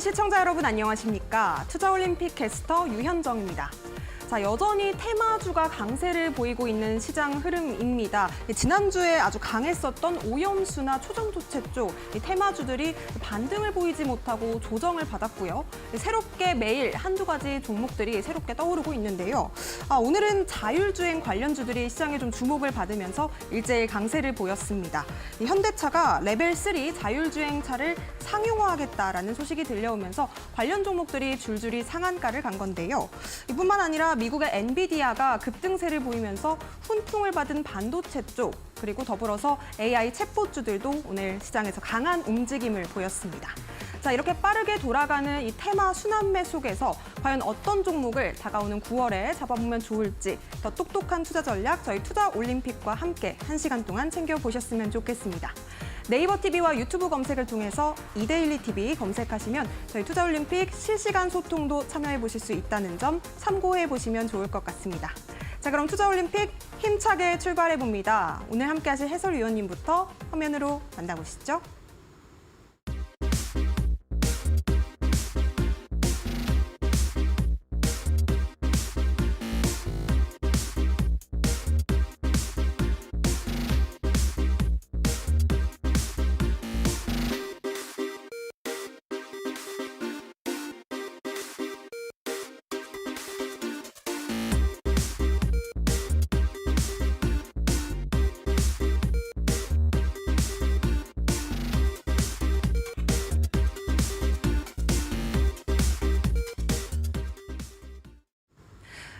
시청자 여러분 안녕하십니까? 투자올림픽 캐스터 유현정입니다. 자, 여전히 테마주가 강세를 보이고 있는 시장 흐름입니다. 지난주에 아주 강했었던 오염수나 초전도체 쪽 테마주들이 반등을 보이지 못하고 조정을 받았고요. 새롭게 매일 한두 가지 종목들이 새롭게 떠오르고 있는데요. 오늘은 자율주행 관련주들이 시장에 좀 주목을 받으면서 일제히 강세를 보였습니다. 현대차가 레벨 3 자율주행차를 상용화하겠다라는 소식이 들려오면서 관련 종목들이 줄줄이 상한가를 간 건데요. 이뿐만 아니라 미국의 엔비디아가 급등세를 보이면서 훈풍을 받은 반도체 쪽, 그리고 더불어서 AI 챗봇주들도 오늘 시장에서 강한 움직임을 보였습니다. 자, 이렇게 빠르게 돌아가는 이 테마 순환매 속에서 과연 어떤 종목을 다가오는 9월에 잡아보면 좋을지 더 똑똑한 투자 전략 저희 투자올림픽과 함께 1시간 동안 챙겨보셨으면 좋겠습니다. 네이버 TV와 유튜브 검색을 통해서 이데일리 TV 검색하시면 저희 투자올림픽 실시간 소통도 참여해보실 수 있다는 점 참고해보시면 좋을 것 같습니다. 자, 그럼 투자올림픽 힘차게 출발해봅니다. 오늘 함께하실 해설위원님부터 화면으로 만나보시죠.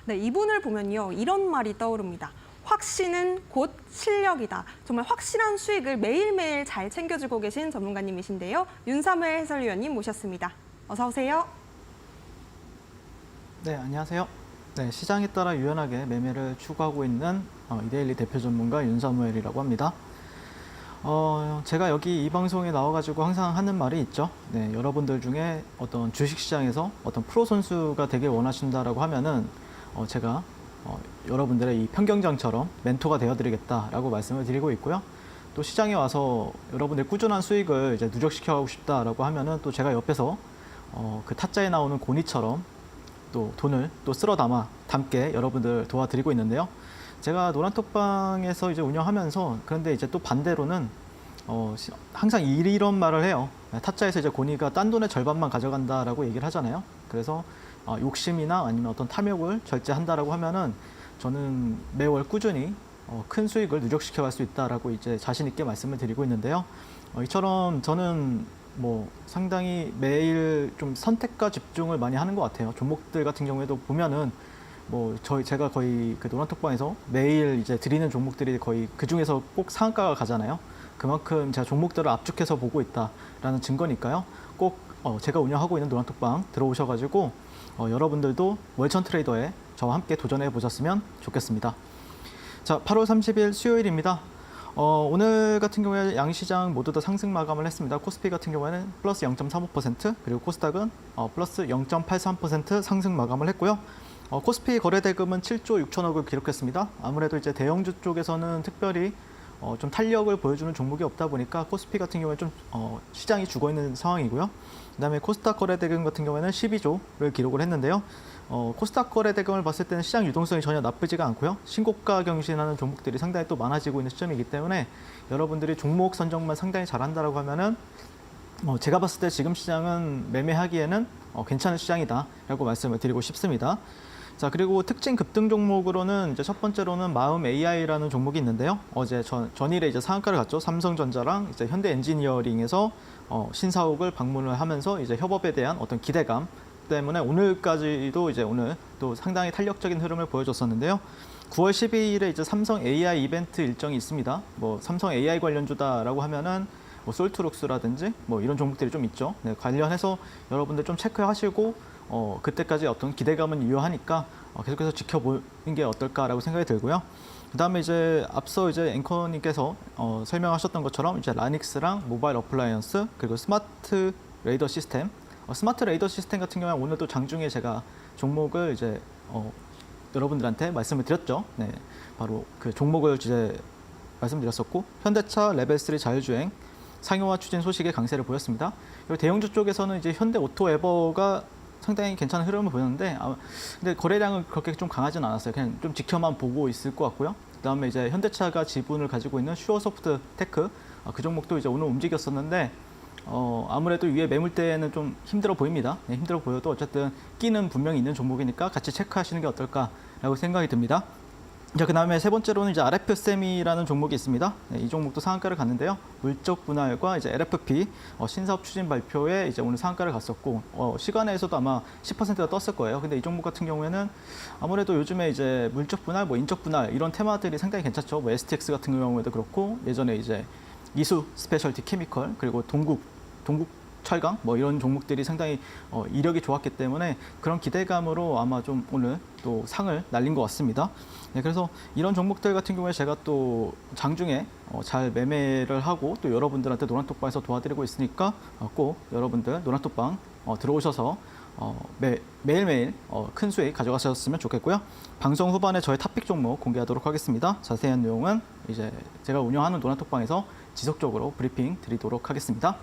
네, 이분을 보면요, 이런 말이 떠오릅니다. 확신은 곧 실력이다. 정말 확실한 수익을 매일매일 잘 챙겨주고 계신 전문가님이신데요. 윤사무엘 해설위원님 모셨습니다. 어서 오세요. 네, 안녕하세요. 네, 시장에 따라 유연하게 매매를 추구하고 있는 이데일리 대표 전문가 윤사무엘이라고 합니다. 제가 여기 이 방송에 나와가지고 항상 하는 말이 있죠. 네, 여러분들 중에 어떤 주식시장에서 어떤 프로 선수가 되길 원하신다라고 하면은 제가 여러분들의 이 편경장처럼 멘토가 되어드리겠다라고 말씀을 드리고 있고요. 또 시장에 와서 여러분들 꾸준한 수익을 이제 누적시켜가고 싶다라고 하면은 또 제가 옆에서 그 타짜에 나오는 고니처럼 또 돈을 또 쓸어 담게 여러분들 도와드리고 있는데요. 제가 노란톡방에서 이제 운영하면서 그런데 이제 또 반대로는 항상 이런 말을 해요. 타짜에서 이제 고니가 딴 돈의 절반만 가져간다라고 얘기를 하잖아요. 그래서 욕심이나 아니면 어떤 탐욕을 절제한다라고 하면은 저는 매월 꾸준히 큰 수익을 누적시켜 갈 수 있다라고 이제 자신 있게 말씀을 드리고 있는데요. 이처럼 저는 뭐 상당히 매일 좀 선택과 집중을 많이 하는 것 같아요. 종목들 같은 경우에도 보면은 제가 거의 그 노란톡방에서 매일 이제 드리는 종목들이 거의 그 중에서 꼭 상한가가 가잖아요. 그만큼 제가 종목들을 압축해서 보고 있다라는 증거니까요. 꼭 제가 운영하고 있는 노란톡방 들어오셔가지고 여러분들도 월천 트레이더에 저와 함께 도전해 보셨으면 좋겠습니다. 자, 8월 30일 수요일입니다. 오늘 같은 경우에 양시장 모두 다 상승 마감을 했습니다. 코스피 같은 경우에는 플러스 0.35%, 그리고 코스닥은 플러스 0.83% 상승 마감을 했고요. 코스피 거래대금은 7조 6천억을 기록했습니다. 아무래도 이제 대형주 쪽에서는 특별히 좀 탄력을 보여주는 종목이 없다 보니까 코스피 같은 경우에 좀 시장이 죽어 있는 상황이고요. 그다음에 코스닥 거래대금 같은 경우에는 12조를 기록을 했는데요. 코스닥 거래대금을 봤을 때는 시장 유동성이 전혀 나쁘지가 않고요. 신고가 경신하는 종목들이 상당히 또 많아지고 있는 시점이기 때문에 여러분들이 종목 선정만 상당히 잘한다라고 하면은 제가 봤을 때 지금 시장은 매매하기에는 괜찮은 시장이다라고 말씀을 드리고 싶습니다. 자, 그리고 특징 급등 종목으로는 이제 첫 번째로는 마음 AI라는 종목이 있는데요. 어제 전일에 이제 상한가를 갔죠. 삼성전자랑 이제 현대 엔지니어링에서 신사옥을 방문을 하면서 이제 협업에 대한 어떤 기대감 때문에 오늘까지도 이제 오늘 또 상당히 탄력적인 흐름을 보여줬었는데요. 9월 12일에 이제 삼성 AI 이벤트 일정이 있습니다. 삼성 AI 관련주다라고 하면은 솔트룩스라든지 이런 종목들이 좀 있죠. 네, 관련해서 여러분들 좀 체크하시고 그때까지 어떤 기대감은 유효하니까 계속해서 지켜보는 게 어떨까라고 생각이 들고요. 그다음에 이제 앞서 이제 앵커님께서 설명하셨던 것처럼 이제 라닉스랑 모바일 어플라이언스 그리고 스마트 레이더 시스템, 스마트 레이더 시스템 같은 경우는 오늘 또 장중에 제가 종목을 이제 여러분들한테 말씀을 드렸죠. 네, 바로 그 종목을 이제 말씀드렸었고 현대차 레벨 3 자율주행 상용화 추진 소식에 강세를 보였습니다. 그리고 대형주 쪽에서는 이제 현대오토에버가 상당히 괜찮은 흐름을 보였는데, 근데 거래량은 그렇게 좀 강하진 않았어요. 그냥 좀 지켜만 보고 있을 것 같고요. 그다음에 이제 현대차가 지분을 가지고 있는 슈어소프트테크, 그 종목도 이제 오늘 움직였었는데, 아무래도 위에 매물대는 좀 힘들어 보입니다. 네, 힘들어 보여도 어쨌든 끼는 분명히 있는 종목이니까 같이 체크하시는 게 어떨까라고 생각이 듭니다. 자, 그다음에 세 번째로는 이제 RF세미라는 종목이 있습니다. 네, 이 종목도 상한가를 갔는데요. 물적 분할과 이제 LFP 신사업 추진 발표에 이제 오늘 상한가를 갔었고, 시간에서도 아마 10%가 떴을 거예요. 근데 이 종목 같은 경우에는 아무래도 요즘에 이제 물적 분할, 뭐 인적 분할 이런 테마들이 상당히 괜찮죠. 뭐 STX 같은 경우에도 그렇고, 예전에 이제 이수 스페셜티 케미컬, 그리고 동국 철강 뭐 이런 종목들이 상당히 이력이 좋았기 때문에 그런 기대감으로 아마 좀 오늘 또 상을 날린 것 같습니다. 네, 그래서 이런 종목들 같은 경우에 제가 또 장중에 잘 매매를 하고 또 여러분들한테 노란톡방에서 도와드리고 있으니까 꼭 여러분들 노란톡방 들어오셔서 매일매일 큰 수익 가져가셨으면 좋겠고요. 방송 후반에 저의 탑픽 종목 공개하도록 하겠습니다. 자세한 내용은 이제 제가 운영하는 노란톡방에서 지속적으로 브리핑 드리도록 하겠습니다.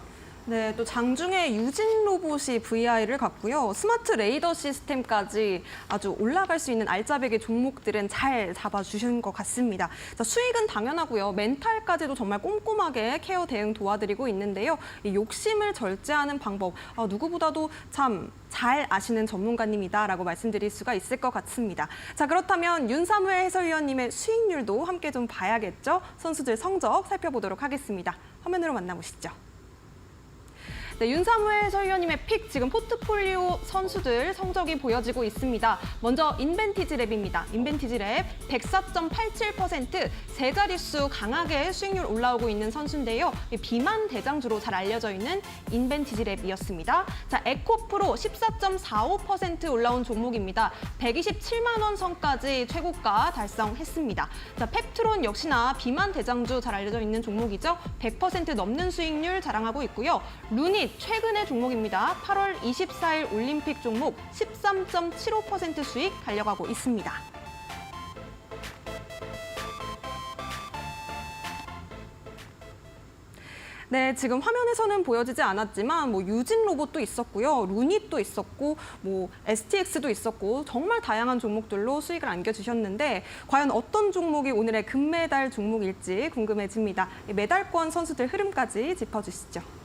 네, 또 장중에 유진 로봇이 VI를 갖고요. 스마트 레이더 시스템까지 아주 올라갈 수 있는 알짜배기 종목들은 잘 잡아주신 것 같습니다. 자, 수익은 당연하고요. 멘탈까지도 정말 꼼꼼하게 케어 대응 도와드리고 있는데요. 이 욕심을 절제하는 방법, 누구보다도 참 잘 아시는 전문가님이다라고 말씀드릴 수가 있을 것 같습니다. 자, 그렇다면 윤사무엘 해설위원님의 수익률도 함께 좀 봐야겠죠? 선수들 성적 살펴보도록 하겠습니다. 화면으로 만나보시죠. 네, 윤사무엘 해설위원님의 픽 지금 포트폴리오 선수들 성적이 보여지고 있습니다. 먼저 인벤티지랩입니다. 인벤티지랩 104.87%, 세 자릿수 강하게 수익률 올라오고 있는 선수인데요. 비만 대장주로 잘 알려져 있는 인벤티지랩이었습니다. 자, 에코프로 14.45% 올라온 종목입니다. 127만 원 선까지 최고가 달성했습니다. 자, 펩트론 역시나 비만 대장주 잘 알려져 있는 종목이죠. 100% 넘는 수익률 자랑하고 있고요. 루닛 최근의 종목입니다. 8월 24일 올림픽 종목 13.75% 수익 달려가고 있습니다. 네, 지금 화면에서는 보여지지 않았지만 뭐 유진 로봇도 있었고요, 루닛도 있었고, 뭐 STX도 있었고 정말 다양한 종목들로 수익을 안겨주셨는데 과연 어떤 종목이 오늘의 금메달 종목일지 궁금해집니다. 메달권 선수들 흐름까지 짚어주시죠.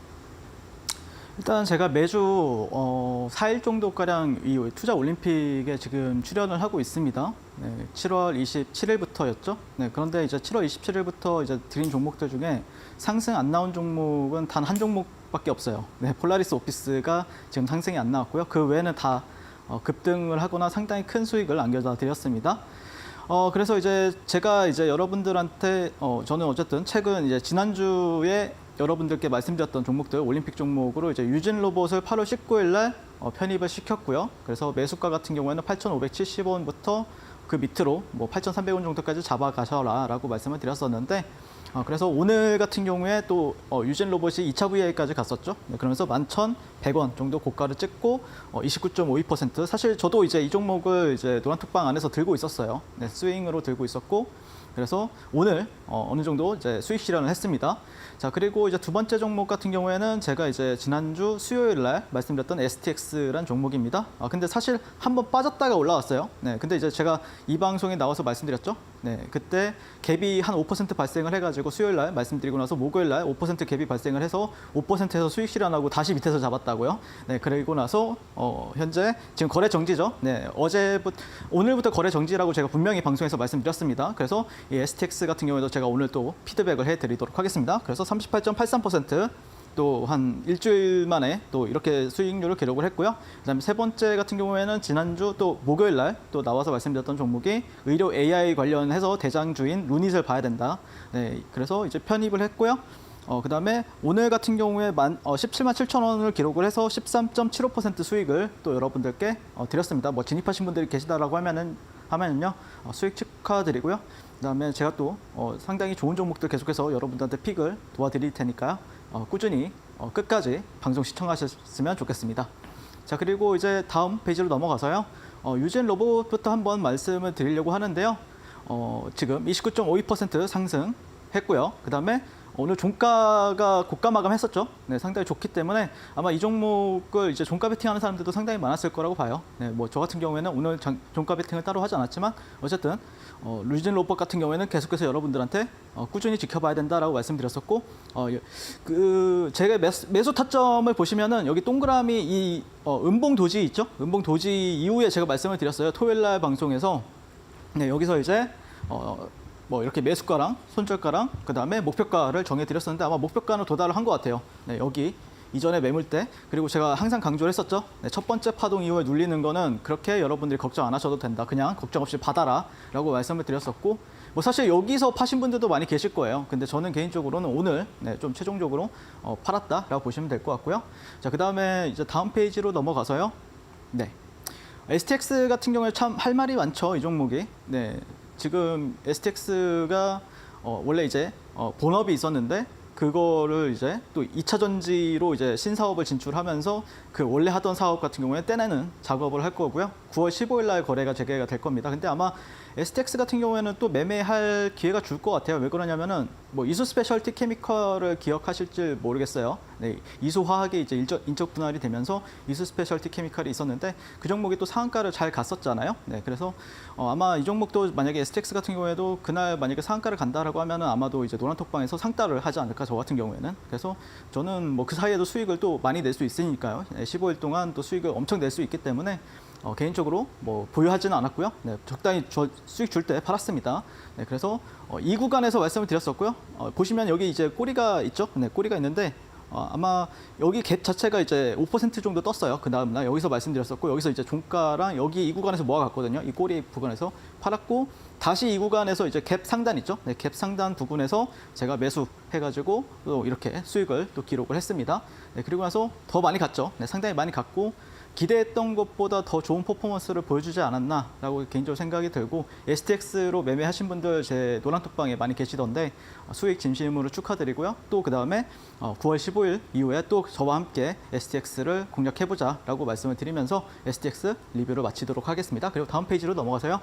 일단 제가 매주 4일 정도가량 이 투자 올림픽에 지금 출연을 하고 있습니다. 네, 7월 27일부터였죠. 네, 그런데 이제 7월 27일부터 이제 드린 종목들 중에 상승 안 나온 종목은 단 한 종목밖에 없어요. 네, 폴라리스 오피스가 지금 상승이 안 나왔고요. 그 외에는 다 급등을 하거나 상당히 큰 수익을 안겨다 드렸습니다. 그래서 이제 제가 이제 여러분들한테 저는 어쨌든 최근 이제 지난주에 여러분들께 말씀드렸던 종목들 올림픽 종목으로 이제 유진 로봇을 8월 19일 날 편입을 시켰고요. 그래서 매수가 같은 경우에는 8,570원부터 그 밑으로 뭐 8,300원 정도까지 잡아가셔라라고 말씀을 드렸었는데, 그래서 오늘 같은 경우에 또 유진 로봇이 2차 VI까지 갔었죠. 네, 그러면서 11,100원 정도 고가를 찍고 29.52%. 사실 저도 이제 이 종목을 이제 노란톡방 안에서 들고 있었어요. 네, 스윙으로 들고 있었고, 그래서 오늘 어느 정도 이제 수익 실현을 했습니다. 자, 그리고 이제 두 번째 종목 같은 경우에는 제가 이제 지난주 수요일 날 말씀드렸던 STX라는 종목입니다. 근데 사실 한번 빠졌다가 올라왔어요. 네, 근데 이제 제가 이 방송에 나와서 말씀드렸죠. 네, 그때 갭이 한 5% 발생을 해가지고 수요일 날 말씀드리고 나서 목요일 날 5% 갭이 발생을 해서 5%에서 수익 실현하고 다시 밑에서 잡았다고요. 네, 그리고 나서 현재 지금 거래 정지죠. 네, 오늘부터 거래 정지라고 제가 분명히 방송에서 말씀드렸습니다. 그래서 이 STX 같은 경우에도 제가 오늘 또 피드백을 해드리도록 하겠습니다. 그래서 38.83% 또 한 일주일 만에 또 이렇게 수익률을 기록을 했고요. 그다음에 세 번째 같은 경우에는 지난주 또 목요일 날 또 나와서 말씀드렸던 종목이 의료 AI 관련해서 대장주인 루닛을 봐야 된다. 네, 그래서 이제 편입을 했고요. 그다음에 오늘 같은 경우에 17만 7천 원을 기록을 해서 13.75% 수익을 또 여러분들께 드렸습니다. 뭐 진입하신 분들이 계시다라고 하면은요 수익 축하드리고요. 그다음에 제가 또 상당히 좋은 종목들 계속해서 여러분들한테 픽을 도와드릴 테니까요. 꾸준히 끝까지 방송 시청하셨으면 좋겠습니다. 자, 그리고 이제 다음 페이지로 넘어가서요. 유진 로봇부터 한번 말씀을 드리려고 하는데요. 지금 29.52% 상승했고요. 그다음에 오늘 종가가 고가 마감했었죠. 네, 상당히 좋기 때문에 아마 이 종목을 이제 종가 베팅하는 사람들도 상당히 많았을 거라고 봐요. 네, 뭐 저 같은 경우에는 오늘 종가 베팅을 따로 하지 않았지만 어쨌든 루이진 로봇 같은 경우에는 계속해서 여러분들한테 꾸준히 지켜봐야 된다라고 말씀드렸었고, 제가 매수 타점을 보시면은 여기 동그라미 이 음봉 도지 있죠? 음봉 도지 이후에 제가 말씀을 드렸어요. 토요일 날 방송에서. 네, 여기서 이제 뭐 이렇게 매수가랑 손절가랑 그다음에 목표가를 정해드렸었는데 아마 목표가는 도달을 한 것 같아요. 네, 여기 이전에 매물대, 그리고 제가 항상 강조를 했었죠. 네, 첫 번째 파동 이후에 눌리는 거는 그렇게 여러분들이 걱정 안 하셔도 된다. 그냥 걱정 없이 받아라 라고 말씀을 드렸었고, 뭐 사실 여기서 파신 분들도 많이 계실 거예요. 근데 저는 개인적으로는 오늘 좀 최종적으로 팔았다라고 보시면 될 것 같고요. 자, 그다음에 이제 다음 페이지로 넘어가서요. 네. STX 같은 경우에 참 할 말이 많죠, 이 종목이. 네. 지금 STX가 원래 이제 본업이 있었는데 그거를 이제 또 2차 전지로 이제 신사업을 진출하면서 그 원래 하던 사업 같은 경우에 떼내는 작업을 할 거고요. 9월 15일 날 거래가 재개가 될 겁니다. 근데 아마 STX 같은 경우에는 또 매매할 기회가 줄 것 같아요. 왜 그러냐면은 뭐 이수 스페셜티 케미컬을 기억하실지 모르겠어요. 네, 이수 화학이 이제 인적 분할이 되면서 이수 스페셜티 케미컬이 있었는데 그 종목이 또 상한가를 잘 갔었잖아요. 네, 그래서 아마 이 종목도 만약에 STX 같은 경우에도 그날 만약에 상한가를 간다라고 하면은 아마도 이제 노란톡방에서 상따를 하지 않을까, 저 같은 경우에는. 그래서 저는 뭐 그 사이에도 수익을 또 많이 낼 수 있으니까요. 네, 15일 동안 또 수익을 엄청 낼 수 있기 때문에 개인적으로 뭐 보유하지는 않았고요. 네, 적당히 수익 줄 때 팔았습니다. 네, 그래서 이 구간에서 말씀을 드렸었고요. 보시면 여기 이제 꼬리가 있죠. 네, 꼬리가 있는데 아마 여기 갭 자체가 이제 5% 정도 떴어요. 그 다음날 여기서 말씀드렸었고, 여기서 이제 종가랑 여기 이 구간에서 모아갔거든요. 이 꼬리 부분에서 팔았고, 다시 이 구간에서 이제 갭 상단 있죠. 네, 갭 상단 부분에서 제가 매수해가지고 또 이렇게 수익을 또 기록을 했습니다. 네, 그리고 나서 더 많이 갔죠. 네, 상당히 많이 갔고, 기대했던 것보다 더 좋은 퍼포먼스를 보여주지 않았나라고 개인적으로 생각이 들고, STX로 매매하신 분들 제 노란톡방에 많이 계시던데 수익 진심으로 축하드리고요. 또 그다음에 9월 15일 이후에 또 저와 함께 STX를 공략해보자라고 말씀을 드리면서 STX 리뷰를 마치도록 하겠습니다. 그리고 다음 페이지로 넘어가서요.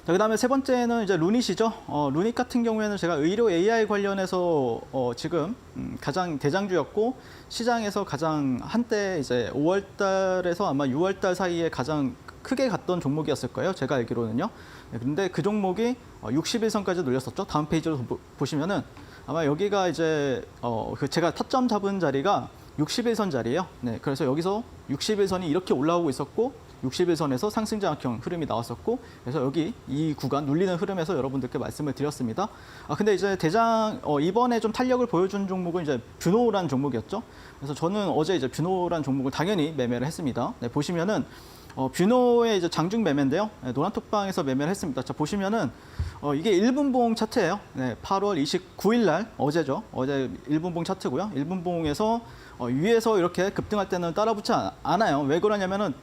자, 그다음에 세 번째는 이제 루닛이죠. 루닛 같은 경우에는 제가 의료 AI 관련해서 지금 가장 대장주였고, 시장에서 가장 한때 이제 5월 달에서 아마 6월 달 사이에 가장 크게 갔던 종목이었을 거예요. 제가 알기로는요. 네, 그런데 그 종목이 60일선까지 눌렸었죠. 다음 페이지로 보시면은 아마 여기가 이제 제가 타점 잡은 자리가 60일선 자리예요. 네, 그래서 여기서 60일선이 이렇게 올라오고 있었고, 60일선에서 상승장악형 흐름이 나왔었고, 그래서 여기 이 구간 눌리는 흐름에서 여러분들께 말씀을 드렸습니다. 근데 이제 이번에 좀 탄력을 보여준 종목은 이제 뷰노란 종목이었죠. 그래서 저는 어제 이제 뷰노란 종목을 당연히 매매를 했습니다. 네, 보시면은 뷰노의 이제 장중 매매인데요. 네, 노란톡방에서 매매를 했습니다. 자, 보시면은 이게 1분봉 차트예요. 네, 8월 29일 날 어제죠. 어제 1분봉 차트고요. 1분봉에서 위에서 이렇게 급등할 때는 따라붙지 않아요. 왜 그러냐면은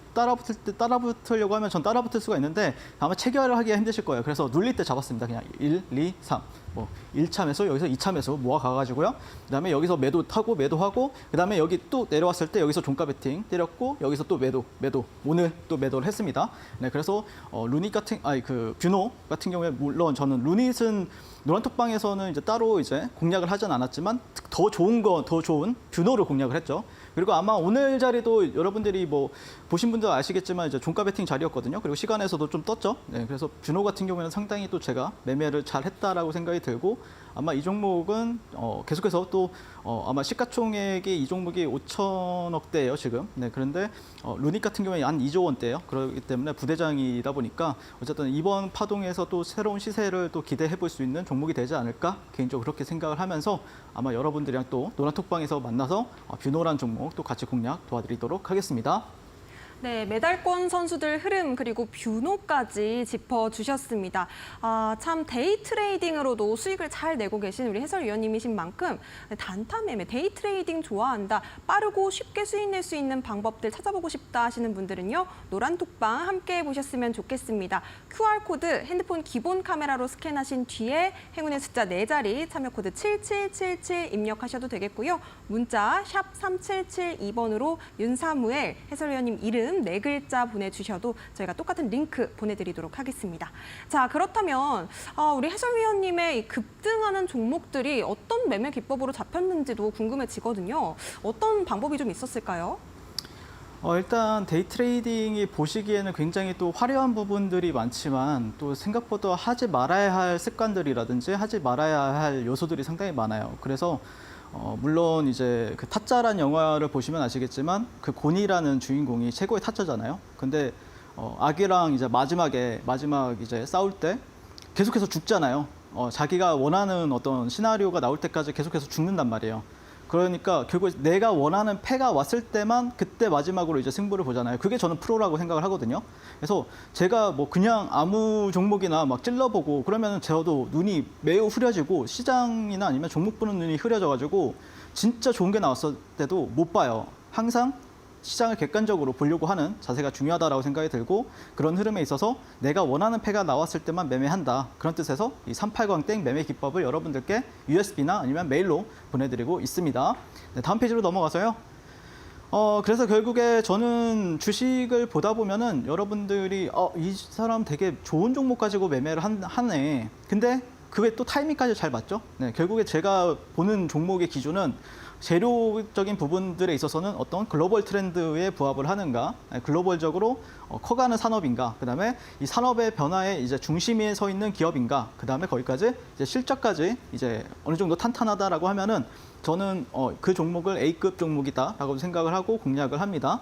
따라붙으려고 하면 전 따라붙을 수가 있는데 아마 체결을 하기가 힘드실 거예요. 그래서 눌릴 때 잡았습니다. 그냥 1, 2, 3. 뭐 1차 매수, 여기서 2차 매수 모아가가지고요. 그다음에 여기서 매도 타고 매도하고, 그다음에 여기 또 내려왔을 때 여기서 종가 베팅 때렸고, 여기서 또 매도. 오늘 또 매도를 했습니다. 네, 그래서 루닛 같은 뷰노 같은 경우에 물론 저는 루닛은 노란톡방에서는 이제 따로 이제 공략을 하진 않았지만 더 좋은 뷰노를 공략을 했죠. 그리고 아마 오늘 자리도 여러분들이 뭐 보신 분들 아시겠지만 이제 종가 베팅 자리였거든요. 그리고 시간에서도 좀 떴죠. 네, 그래서 뷰노 같은 경우에는 상당히 또 제가 매매를 잘 했다라고 생각이 들고, 아마 이 종목은 계속해서 또 아마 시가총액이 이 종목이 5천억대예요 지금. 네, 그런데 루닛 같은 경우에 한 2조 원대예요. 그렇기 때문에 부대장이다 보니까 어쨌든 이번 파동에서 또 새로운 시세를 또 기대해 볼 수 있는 종목이 되지 않을까, 개인적으로 그렇게 생각을 하면서 아마 여러분들이랑 또 노란톡방에서 만나서 뷰노란 종목 또 같이 공략 도와드리도록 하겠습니다. 네, 메달권 선수들 흐름 그리고 뷰노까지 짚어주셨습니다. 참 데이 트레이딩으로도 수익을 잘 내고 계신 우리 해설위원님이신 만큼 단타 매매, 데이 트레이딩 좋아한다, 빠르고 쉽게 수익 낼 수 있는 방법들 찾아보고 싶다 하시는 분들은요, 노란톡방 함께 보셨으면 좋겠습니다. QR코드 핸드폰 기본 카메라로 스캔하신 뒤에 행운의 숫자 4자리 참여 코드 7777 입력하셔도 되겠고요. 문자 샵 3772번으로 윤사무엘 해설위원님 이름 이름 네 글자 보내주셔도 저희가 똑같은 링크 보내드리도록 하겠습니다. 자, 그렇다면 우리 해설위원님의 이 급등하는 종목들이 어떤 매매 기법으로 잡혔는지도 궁금해지거든요. 어떤 방법이 좀 있었을까요? 일단 데이 트레이딩이 보시기에는 굉장히 또 화려한 부분들이 많지만 또 생각보다 하지 말아야 할 습관들이라든지 하지 말아야 할 요소들이 상당히 많아요. 그래서 물론 이제 그 타짜란 영화를 보시면 아시겠지만 그 곤이라는 주인공이 최고의 타짜잖아요. 근데 악이랑 이제 마지막 이제 싸울 때 계속해서 죽잖아요. 자기가 원하는 어떤 시나리오가 나올 때까지 계속해서 죽는단 말이에요. 그러니까 결국 내가 원하는 패가 왔을 때만 그때 마지막으로 이제 승부를 보잖아요. 그게 저는 프로라고 생각을 하거든요. 그래서 제가 뭐 그냥 아무 종목이나 막 찔러보고 그러면 저도 눈이 매우 흐려지고 시장이나 아니면 종목 보는 눈이 흐려져가지고 진짜 좋은 게 나왔을 때도 못 봐요. 항상 시장을 객관적으로 보려고 하는 자세가 중요하다고 생각이 들고 그런 흐름에 있어서 내가 원하는 패가 나왔을 때만 매매한다. 그런 뜻에서 이 380땡 매매 기법을 여러분들께 USB나 아니면 메일로 보내드리고 있습니다. 네, 다음 페이지로 넘어가서요. 그래서 결국에 저는 주식을 보다 보면은 여러분들이 이 사람 되게 좋은 종목 가지고 매매를 하네. 근데 그게 또 타이밍까지 잘 맞죠? 네, 결국에 제가 보는 종목의 기준은 재료적인 부분들에 있어서는 어떤 글로벌 트렌드에 부합을 하는가, 글로벌적으로 커가는 산업인가, 그다음에 이 산업의 변화에 이제 중심에 서 있는 기업인가, 그다음에 거기까지 이제 실적까지 이제 어느 정도 탄탄하다라고 하면은 저는 그 종목을 A급 종목이다라고 생각을 하고 공략을 합니다.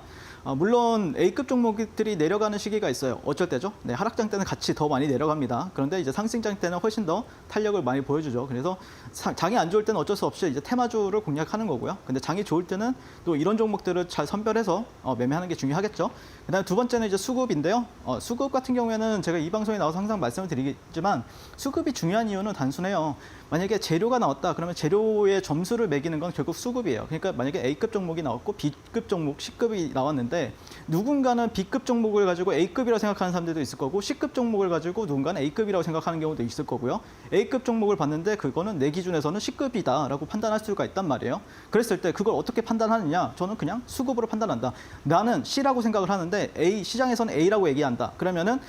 물론 A급 종목들이 내려가는 시기가 있어요. 어쩔 때죠? 네, 하락장 때는 같이 더 많이 내려갑니다. 그런데 이제 상승장 때는 훨씬 더 탄력을 많이 보여주죠. 그래서 장이 안 좋을 때는 어쩔 수 없이 이제 테마주를 공략하는 거고요. 근데 장이 좋을 때는 또 이런 종목들을 잘 선별해서 매매하는 게 중요하겠죠. 그다음에 두 번째는 이제 수급인데요. 수급 같은 경우에는 제가 이 방송에 나와서 항상 말씀을 드리지만 수급이 중요한 이유는 단순해요. 만약에 재료가 나왔다 그러면 재료의 점수를 매기는 건 결국 수급이에요. 그러니까 만약에 A급 종목이 나왔고 B급 종목, C급이 나왔는데 누군가는 B급 종목을 가지고 A급이라고 생각하는 사람들도 있을 거고 C급 종목을 가지고 누군가는 A급이라고 생각하는 경우도 있을 거고요. A급 종목을 봤는데 그거는 내 기준에서는 C급이다라고 판단할 수가 있단 말이에요. 그랬을 때 그걸 어떻게 판단하느냐? 저는 그냥 수급으로 판단한다. 나는 C라고 생각을 하는데 시장에서는 A라고 얘기한다. 그러면은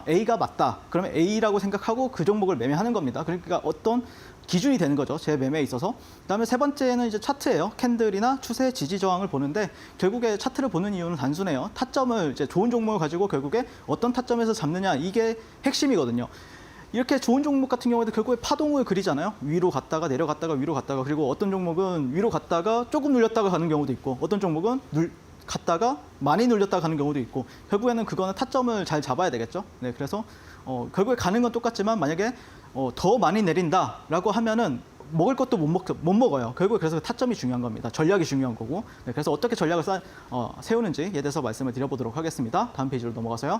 A가 맞다. 그러면 A라고 생각하고 그 종목을 매매하는 겁니다. 그러니까 어떤 기준이 되는 거죠. 제 매매에 있어서. 그다음에 세 번째는 이제 차트예요. 캔들이나 추세 지지 저항을 보는데 결국에 차트를 보는 이유는 단순해요. 타점을 이제 좋은 종목을 가지고 결국에 어떤 타점에서 잡느냐 이게 핵심이거든요. 이렇게 좋은 종목 같은 경우에도 결국에 파동을 그리잖아요. 위로 갔다가 내려갔다가 위로 갔다가 그리고 어떤 종목은 위로 갔다가 조금 눌렸다가 가는 경우도 있고 어떤 종목은 갔다가 많이 눌렸다가 가는 경우도 있고 결국에는 그거는 타점을 잘 잡아야 되겠죠. 네, 그래서 결국에 가는 건 똑같지만 만약에 더 많이 내린다라고 하면은 먹을 것도 못 먹어요. 결국에 그래서 타점이 중요한 겁니다. 전략이 중요한 거고. 네, 그래서 어떻게 전략을 세우는지에 대해서 말씀을 드려보도록 하겠습니다. 다음 페이지로 넘어가서요.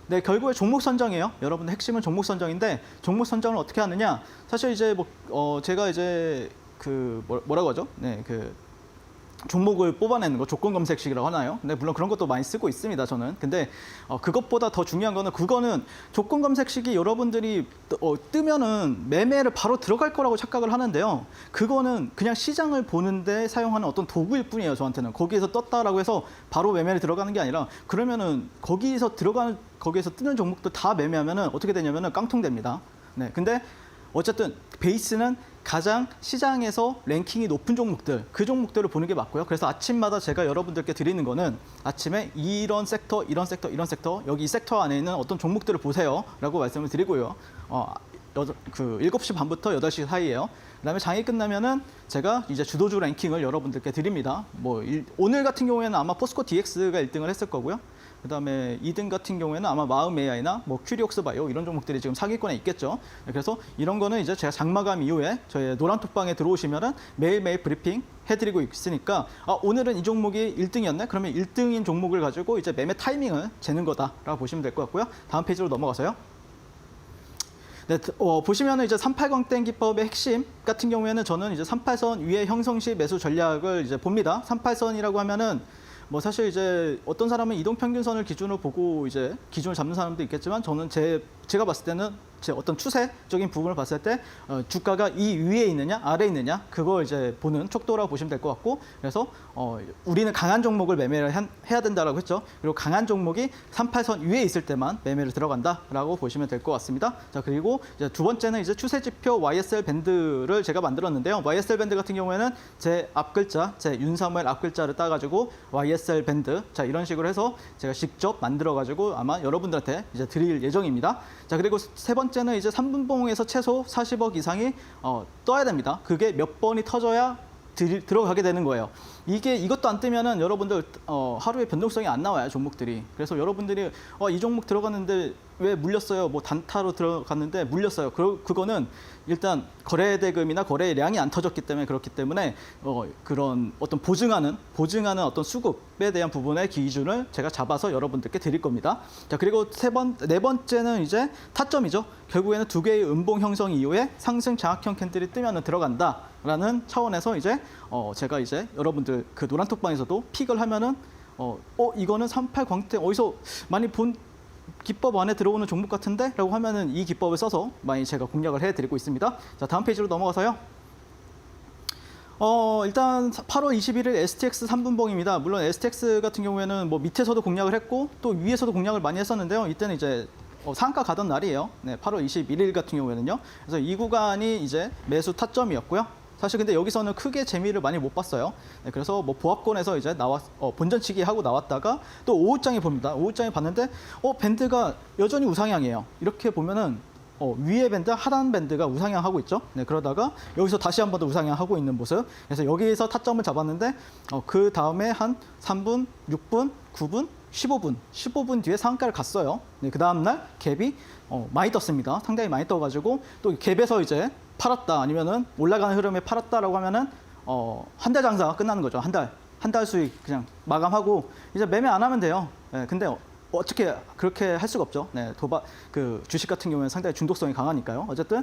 네, 결국에 종목 선정이에요. 여러분들 핵심은 종목 선정인데 종목 선정을 어떻게 하느냐? 사실 이제 제가 이제 뭐라고 하죠? 네, 종목을 뽑아내는 거 조건 검색식이라고 하나요? 근데 물론 그런 것도 많이 쓰고 있습니다, 저는. 근데 그것보다 더 중요한 그거는 조건 검색식이 여러분들이 뜨면은 매매를 바로 들어갈 거라고 착각을 하는데요. 그거는 그냥 시장을 보는데 사용하는 어떤 도구일 뿐이에요, 저한테는. 거기에서 떴다라고 해서 바로 매매를 들어가는 게 아니라 그러면은 거기에서 뜨는 종목도 다 매매하면은 어떻게 되냐면은 깡통됩니다. 네, 근데 어쨌든 베이스는 가장 시장에서 랭킹이 높은 종목들, 그 종목들을 보는 게 맞고요. 그래서 아침마다 제가 여러분들께 드리는 거는 아침에 이런 섹터, 이런 섹터, 이런 섹터, 여기 이 섹터 안에 있는 어떤 종목들을 보세요. 라고 말씀을 드리고요. 7시 반부터 8시 사이에요. 그다음에 장이 끝나면은 제가 이제 주도주 랭킹을 여러분들께 드립니다. 오늘 같은 경우에는 아마 포스코 DX가 1등을 했을 거고요. 그다음에 2등 같은 경우에는 아마 마음 AI나 큐리옥스 바이오 이런 종목들이 지금 상위권에 있겠죠. 그래서 이런 거는 이제 제가 장마감 이후에 저희 노란톡방에 들어오시면은 매일매일 브리핑 해드리고 있으니까 오늘은 이 종목이 1등이었네? 그러면 1등인 종목을 가지고 이제 매매 타이밍을 재는 거다라고 보시면 될 것 같고요. 다음 페이지로 넘어가서요. 네, 보시면은 이제 380땡 기법의 핵심 같은 경우에는 저는 이제 38선 위에 형성 시 매수 전략을 이제 봅니다. 38선이라고 하면은 사실 이제 어떤 사람은 이동평균선을 기준으로 보고 이제 기준을 잡는 사람도 있겠지만 저는 제가 봤을 때는 제 어떤 추세적인 부분을 봤을 때 주가가 이 위에 있느냐 아래에 있느냐 그걸 이제 보는 척도라고 보시면 될 것 같고 그래서 우리는 강한 종목을 매매를 해야 된다라고 했죠. 그리고 강한 종목이 38선 위에 있을 때만 매매를 들어간다라고 보시면 될 것 같습니다. 자 그리고 이제 두 번째는 이제 추세 지표 YSL 밴드를 제가 만들었는데요. YSL 밴드 같은 경우에는 제 앞글자, 제 윤사무엘 앞글자를 따가지고 YSL 밴드 자 이런 식으로 해서 제가 직접 만들어가지고 아마 여러분들한테 이제 드릴 예정입니다. 자 그리고 세 번째는 이제 3분봉에서 최소 40억 이상이 떠야 됩니다. 그게 몇 번이 터져야 들어가게 되는 거예요. 이것도 안 뜨면은 여러분들 하루에 변동성이 안 나와요 종목들이. 그래서 여러분들이 이 종목 들어갔는데 왜 물렸어요? 뭐 단타로 들어갔는데 물렸어요. 그거는 일단 거래대금이나 거래량이 안 터졌기 때문에 그렇기 때문에 그런 어떤 보증하는 어떤 수급에 대한 부분의 기준을 제가 잡아서 여러분들께 드릴 겁니다. 자 그리고 네 번째는 이제 타점이죠. 결국에는 두 개의 음봉 형성 이후에 상승 장악형 캔들이 뜨면은 들어간다라는 차원에서 이제 제가 이제 여러분들 그 노란톡방에서도 픽을 하면은 이거는 38 광택 어디서 많이 본 기법 안에 들어오는 종목 같은데? 라고 하면은 이 기법을 써서 많이 제가 공략을 해드리고 있습니다. 자, 다음 페이지로 넘어가서요. 일단 8월 21일 STX 3분봉입니다. 물론 STX 같은 경우에는 뭐 밑에서도 공략을 했고 또 위에서도 공략을 많이 했었는데요. 이때는 이제 상한가 가던 날이에요. 네, 8월 21일 같은 경우에는요. 그래서 이 구간이 이제 매수 타점이었고요. 사실 근데 여기서는 크게 재미를 많이 못 봤어요. 네, 그래서 뭐 보합권에서 이제 본전치기 하고 나왔다가 또 오후장에 봅니다. 오후장에 봤는데 밴드가 여전히 우상향이에요. 이렇게 보면은 위에 밴드, 하단 밴드가 우상향 하고 있죠. 네, 그러다가 여기서 다시 한 번 더 우상향 하고 있는 모습. 그래서 여기에서 타점을 잡았는데 그 다음에 한 3분, 6분, 9분, 15분 뒤에 상한가를 갔어요. 네, 그 다음 날 갭이 많이 떴습니다. 상당히 많이 떠가지고 또 갭에서 이제 팔았다 아니면은 올라가는 흐름에 팔았다라고 하면은 한 달 장사가 끝나는 거죠. 한 달 수익 그냥 마감하고 이제 매매 안 하면 돼요. 네, 근데 어떻게 그렇게 할 수가 없죠. 네, 그 주식 같은 경우는 상당히 중독성이 강하니까요. 어쨌든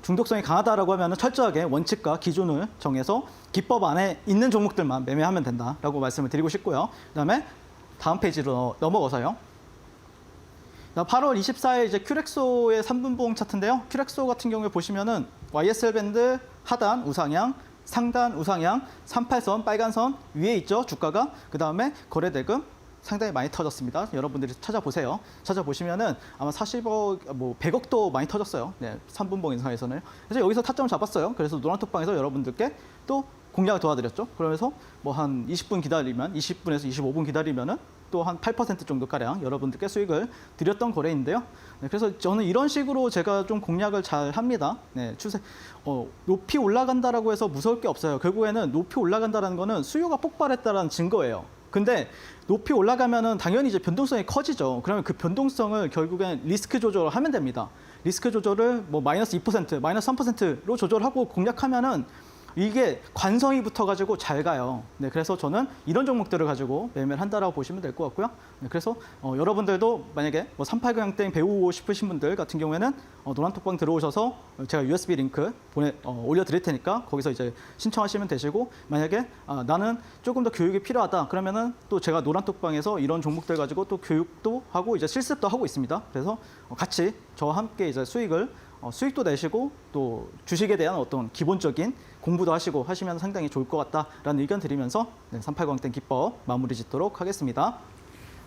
중독성이 강하다라고 하면은 철저하게 원칙과 기준을 정해서 기법 안에 있는 종목들만 매매하면 된다라고 말씀을 드리고 싶고요. 그다음에 다음 페이지로 넘어가서요. 8월 24일 이제 큐렉소의 3분봉 차트인데요. 큐렉소 같은 경우에 보시면은 YSL 밴드 하단 우상향, 상단 우상향, 38선 빨간 선 위에 있죠 주가가. 그 다음에 거래대금 상당히 많이 터졌습니다. 여러분들이 찾아보세요. 찾아보시면은 아마 40억, 뭐 100억도 많이 터졌어요. 네, 3분봉 인상에서는. 그래서 여기서 타점을 잡았어요. 그래서 노란톡방에서 여러분들께 또 공략을 도와드렸죠. 그러면서 뭐 한 20분 기다리면, 20분에서 25분 기다리면은 또 한 8% 정도 가량 여러분들께 수익을 드렸던 거래인데요. 네, 그래서 저는 이런 식으로 제가 좀 공략을 잘 합니다. 네, 추세 높이 올라간다라고 해서 무서울 게 없어요. 결국에는 높이 올라간다라는 거는 수요가 폭발했다라는 증거예요. 근데 높이 올라가면은 당연히 이제 변동성이 커지죠. 그러면 그 변동성을 결국엔 리스크 조절을 하면 됩니다. 리스크 조절을 뭐 마이너스 2%, 마이너스 3%로 조절하고 공략하면은 이게 관성이 붙어가지고 잘 가요. 네, 그래서 저는 이런 종목들을 가지고 매매를 한다라고 보시면 될 것 같고요. 네, 그래서 여러분들도 만약에 뭐 380땡 배우고 싶으신 분들 같은 경우에는 노란톡방 들어오셔서 제가 USB 링크 올려드릴 테니까 거기서 이제 신청하시면 되시고 만약에 나는 조금 더 교육이 필요하다 그러면은 또 제가 노란톡방에서 이런 종목들 가지고 또 교육도 하고 이제 실습도 하고 있습니다. 그래서 같이 저와 함께 이제 수익도 내시고 또 주식에 대한 어떤 기본적인 공부도 하시고 하시면 상당히 좋을 것 같다라는 의견 드리면서 380땡 기법 마무리 짓도록 하겠습니다.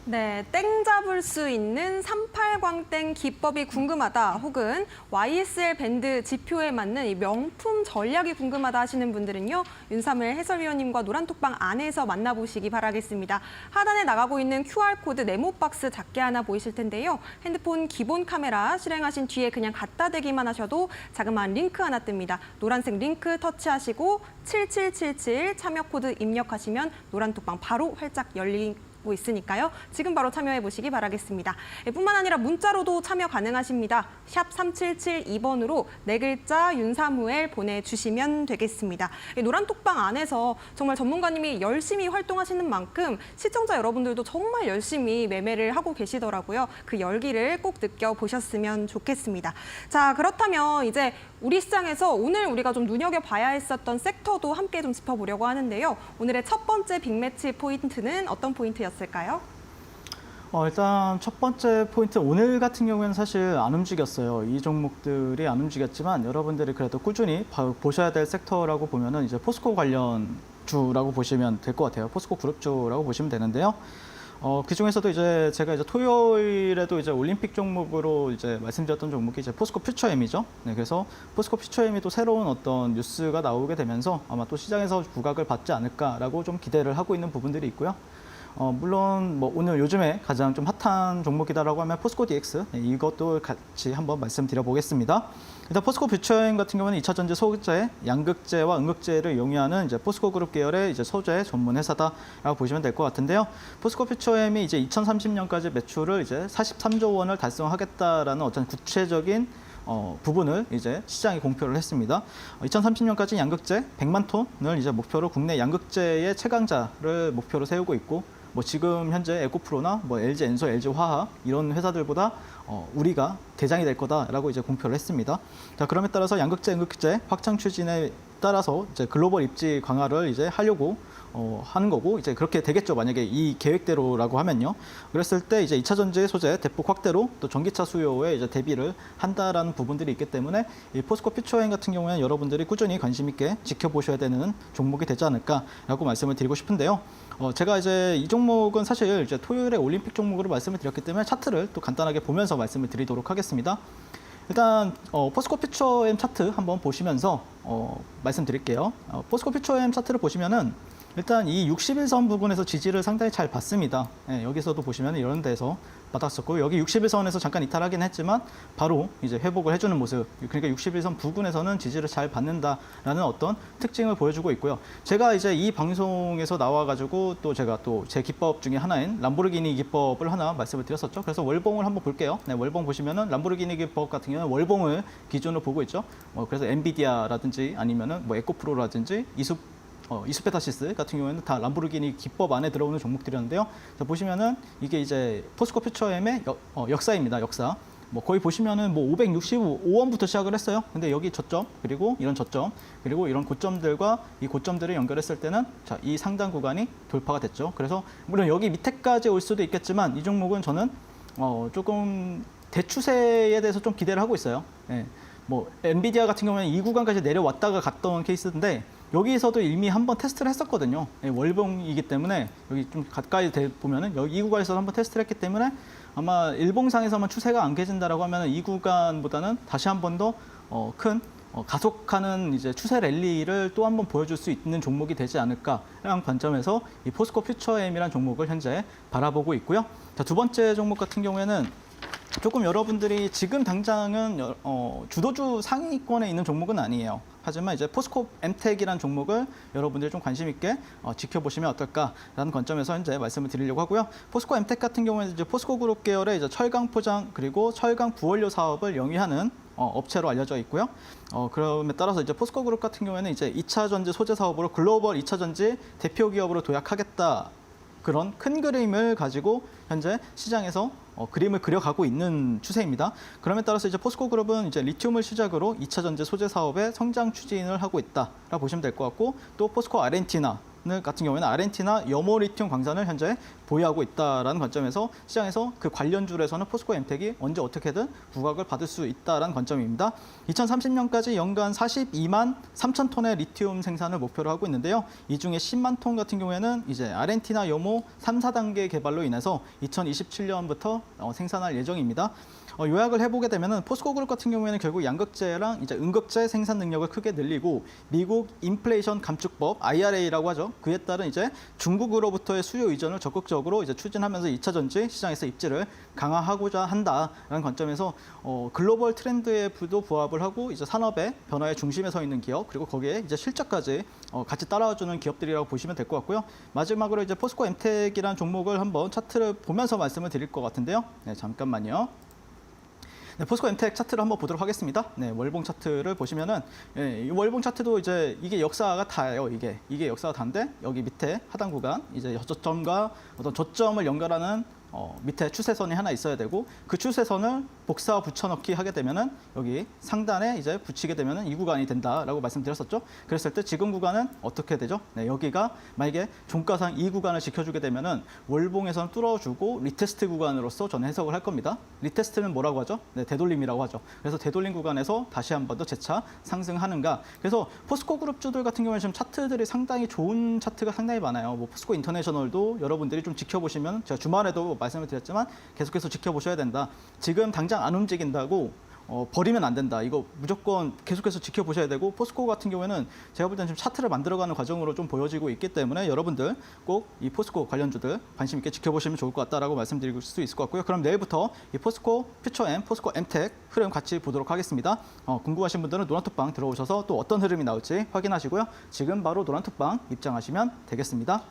네, 땡 잡을 수 있는 38광땡 기법이 궁금하다 혹은 YSL 밴드 지표에 맞는 이 명품 전략이 궁금하다 하시는 분들은요. 윤사무엘 해설위원님과 노란톡방 안에서 만나보시기 바라겠습니다. 하단에 나가고 있는 QR코드 네모박스 작게 하나 보이실 텐데요. 핸드폰 기본 카메라 실행하신 뒤에 그냥 갖다 대기만 하셔도 자그마한 링크 하나 뜹니다. 노란색 링크 터치하시고 7777 참여 코드 입력하시면 노란톡방 바로 활짝 열리고 있으니까요. 지금 바로 참여해 보시기 바라겠습니다. 뿐만 아니라 문자로도 참여 가능하십니다. 샵 3772번으로 네 글자 윤사무엘 보내주시면 되겠습니다. 노란톡방 안에서 정말 전문가님이 열심히 활동하시는 만큼 시청자 여러분들도 정말 열심히 매매를 하고 계시더라고요. 그 열기를 꼭 느껴보셨으면 좋겠습니다. 자, 그렇다면 이제 우리 시장에서 오늘 우리가 좀 눈여겨봐야 했었던 섹터도 함께 좀 짚어보려고 하는데요. 오늘의 첫 번째 빅매치 포인트는 어떤 포인트였을까요? 일단 첫 번째 포인트, 오늘 같은 경우에는 사실 안 움직였어요. 이 종목들이 안 움직였지만 여러분들이 그래도 꾸준히 보셔야 될 섹터라고 보면은 이제 포스코 관련주라고 보시면 될 것 같아요. 포스코 그룹주라고 보시면 되는데요. 그 중에서도 이제 제가 이제 토요일에도 이제 올림픽 종목으로 이제 말씀드렸던 종목이 이제 포스코 퓨처엠이죠. 네, 그래서 포스코 퓨처엠이 또 새로운 어떤 뉴스가 나오게 되면서 아마 또 시장에서 부각을 받지 않을까라고 좀 기대를 하고 있는 부분들이 있고요. 물론 뭐 오늘 요즘에 가장 좀 핫한 종목이다라고 하면 포스코 DX, 네, 이것도 같이 한번 말씀드려 보겠습니다. 일단 포스코 퓨처엠 같은 경우는 2차 전지 소재, 양극재와 음극재를 용이하는 이제 포스코 그룹 계열의 이제 소재 전문 회사다라고 보시면 될 것 같은데요. 포스코 퓨처엠이 이제 2030년까지 매출을 이제 43조 원을 달성하겠다라는 어떤 구체적인 부분을 이제 시장에 공표를 했습니다. 2030년까지 양극재 100만 톤을 이제 목표로 국내 양극재의 최강자를 목표로 세우고 있고, 뭐 지금 현재 에코프로나 뭐 LG 엔소, LG 화학 이런 회사들보다 우리가 대장이 될 거다라고 이제 공표를 했습니다. 자, 그럼에 따라서 양극재, 음극재 확장 추진에 따라서 이제 글로벌 입지 강화를 이제 하려고 하는 거고, 이제 그렇게 되겠죠. 만약에 이 계획대로라고 하면요. 그랬을 때 이제 2차 전지 소재 대폭 확대로 또 전기차 수요에 이제 대비를 한다라는 부분들이 있기 때문에 이 포스코 퓨처엠 같은 경우에는 여러분들이 꾸준히 관심 있게 지켜보셔야 되는 종목이 되지 않을까라고 말씀을 드리고 싶은데요. 제가 이제 이 종목은 사실 이제 토요일에 올림픽 종목으로 말씀을 드렸기 때문에 차트를 또 간단하게 보면서 말씀을 드리도록 하겠습니다. 일단 포스코 퓨처엠 차트 한번 보시면서 말씀드릴게요. 포스코 퓨처엠 차트를 보시면은 일단 이 61선 부분에서 지지를 상당히 잘 받습니다. 예, 여기서도 보시면 이런 데서 받았었고, 여기 61선에서 잠깐 이탈하긴 했지만 바로 이제 회복을 해주는 모습, 그러니까 61선 부근에서는 지지를 잘 받는다라는 어떤 특징을 보여주고 있고요. 제가 이제 이 방송에서 나와가지고 또 제가 또 제 기법 중에 하나인 람보르기니 기법을 하나 말씀을 드렸었죠. 그래서 월봉을 한번 볼게요. 네, 월봉 보시면은 람보르기니 기법 같은 경우는 월봉을 기준으로 보고 있죠. 그래서 엔비디아라든지 아니면은 뭐 에코프로라든지 이수페타시스 같은 경우에는 다 람보르기니 기법 안에 들어오는 종목들이었는데요. 자, 보시면은 이게 이제 포스코 퓨처엠의 역사입니다. 역사. 뭐 거의 보시면은 뭐 565원부터 시작을 했어요. 근데 여기 저점, 그리고 이런 저점, 그리고 이런 고점들과 이 고점들을 연결했을 때는 자, 이 상단 구간이 돌파가 됐죠. 그래서 물론 여기 밑에까지 올 수도 있겠지만 이 종목은 저는 조금 대추세에 대해서 좀 기대를 하고 있어요. 예. 뭐 엔비디아 같은 경우에는 이 구간까지 내려왔다가 갔던 케이스인데 여기서도 이미 한번 테스트를 했었거든요. 예, 월봉이기 때문에 여기 좀 가까이 보면은 여기 이 구간에서 한번 테스트를 했기 때문에 아마 일봉상에서만 추세가 안 깨진다라고 하면은 이 구간보다는 다시 한 번 더 큰 가속하는 이제 추세 랠리를 또 한 번 보여줄 수 있는 종목이 되지 않을까라는 관점에서 이 포스코 퓨처엠이라는 종목을 현재 바라보고 있고요. 자, 두 번째 종목 같은 경우에는 조금 여러분들이 지금 당장은 주도주 상위권에 있는 종목은 아니에요. 하지만 이제 포스코 엠텍이라는 종목을 여러분들이 좀 관심 있게 지켜보시면 어떨까라는 관점에서 현재 말씀을 드리려고 하고요. 포스코 엠텍 같은 경우에는 이제 포스코 그룹 계열의 이제 철강 포장 그리고 철강 부원료 사업을 영위하는 업체로 알려져 있고요. 그럼에 따라서 이제 포스코 그룹 같은 경우에는 이제 2차 전지 소재 사업으로 글로벌 2차 전지 대표 기업으로 도약하겠다. 그런 큰 그림을 가지고 현재 시장에서 그림을 그려가고 있는 추세입니다. 그럼에 따라서 이제 포스코 그룹은 이제 리튬을 시작으로 2차 전지 소재 사업의 성장 추진을 하고 있다라고 보시면 될 것 같고, 또 포스코 아르헨티나 같은 경우에는 아르헨티나 여모 리튬 광산을 현재 보유하고 있다라는 관점에서 시장에서 그 관련주에서는 포스코 엠텍이 언제 어떻게든 부각을 받을 수 있다라는 관점입니다. 2030년까지 연간 42만 3천 톤의 리튬 생산을 목표로 하고 있는데요. 이 중에 10만 톤 같은 경우에는 이제 아르헨티나 여모 3, 4단계 개발로 인해서 2027년부터 생산할 예정입니다. 요약을 해보게 되면은 포스코 그룹 같은 경우에는 결국 양극재랑 이제 음극재 생산 능력을 크게 늘리고 미국 인플레이션 감축법 IRA라고 하죠. 그에 따른 이제 중국으로부터의 수요 이전을 적극적으로 이제 추진하면서 2차 전지 시장에서 입지를 강화하고자 한다라는 관점에서 글로벌 트렌드에 부합을 하고 이제 산업의 변화의 중심에 서 있는 기업, 그리고 거기에 이제 실적까지 같이 따라와주는 기업들이라고 보시면 될 것 같고요. 마지막으로 이제 포스코 엠텍이라는 종목을 한번 차트를 보면서 말씀을 드릴 것 같은데요. 네, 잠깐만요. 네, 포스코 엠텍 차트를 한번 보도록 하겠습니다. 네, 월봉 차트를 보시면은 이 월봉 차트도 이제 이게 역사가 다예요. 이게 역사가 다인데 여기 밑에 하단 구간 이제 저점과 어떤 저점을 연결하는 밑에 추세선이 하나 있어야 되고 그 추세선을 복사 붙여넣기 하게 되면은 여기 상단에 이제 붙이게 되면은 이 구간이 된다라고 말씀드렸었죠. 그랬을 때 지금 구간은 어떻게 되죠? 네, 여기가 만약에 종가상 이 구간을 지켜주게 되면은 월봉에서는 뚫어주고 리테스트 구간으로서 저는 해석을 할 겁니다. 리테스트는 뭐라고 하죠? 네, 되돌림이라고 하죠. 그래서 되돌림 구간에서 다시 한 번 더 재차 상승하는가. 그래서 포스코 그룹주들 같은 경우에 지금 차트들이 상당히 좋은 차트가 상당히 많아요. 뭐 포스코 인터내셔널도 여러분들이 좀 지켜보시면 제가 주말에도 말씀을 드렸지만 계속해서 지켜보셔야 된다. 지금 당장 안 움직인다고 버리면 안 된다. 이거 무조건 계속해서 지켜보셔야 되고 포스코 같은 경우에는 제가 볼 때는 지금 차트를 만들어가는 과정으로 좀 보여지고 있기 때문에 여러분들 꼭 이 포스코 관련주들 관심 있게 지켜보시면 좋을 것 같다라고 말씀드릴 수 있을 것 같고요. 그럼 내일부터 이 포스코 퓨처엠, 포스코 엠텍 흐름 같이 보도록 하겠습니다. 궁금하신 분들은 노란톡방 들어오셔서 또 어떤 흐름이 나올지 확인하시고요. 지금 바로 노란톡방 입장하시면 되겠습니다.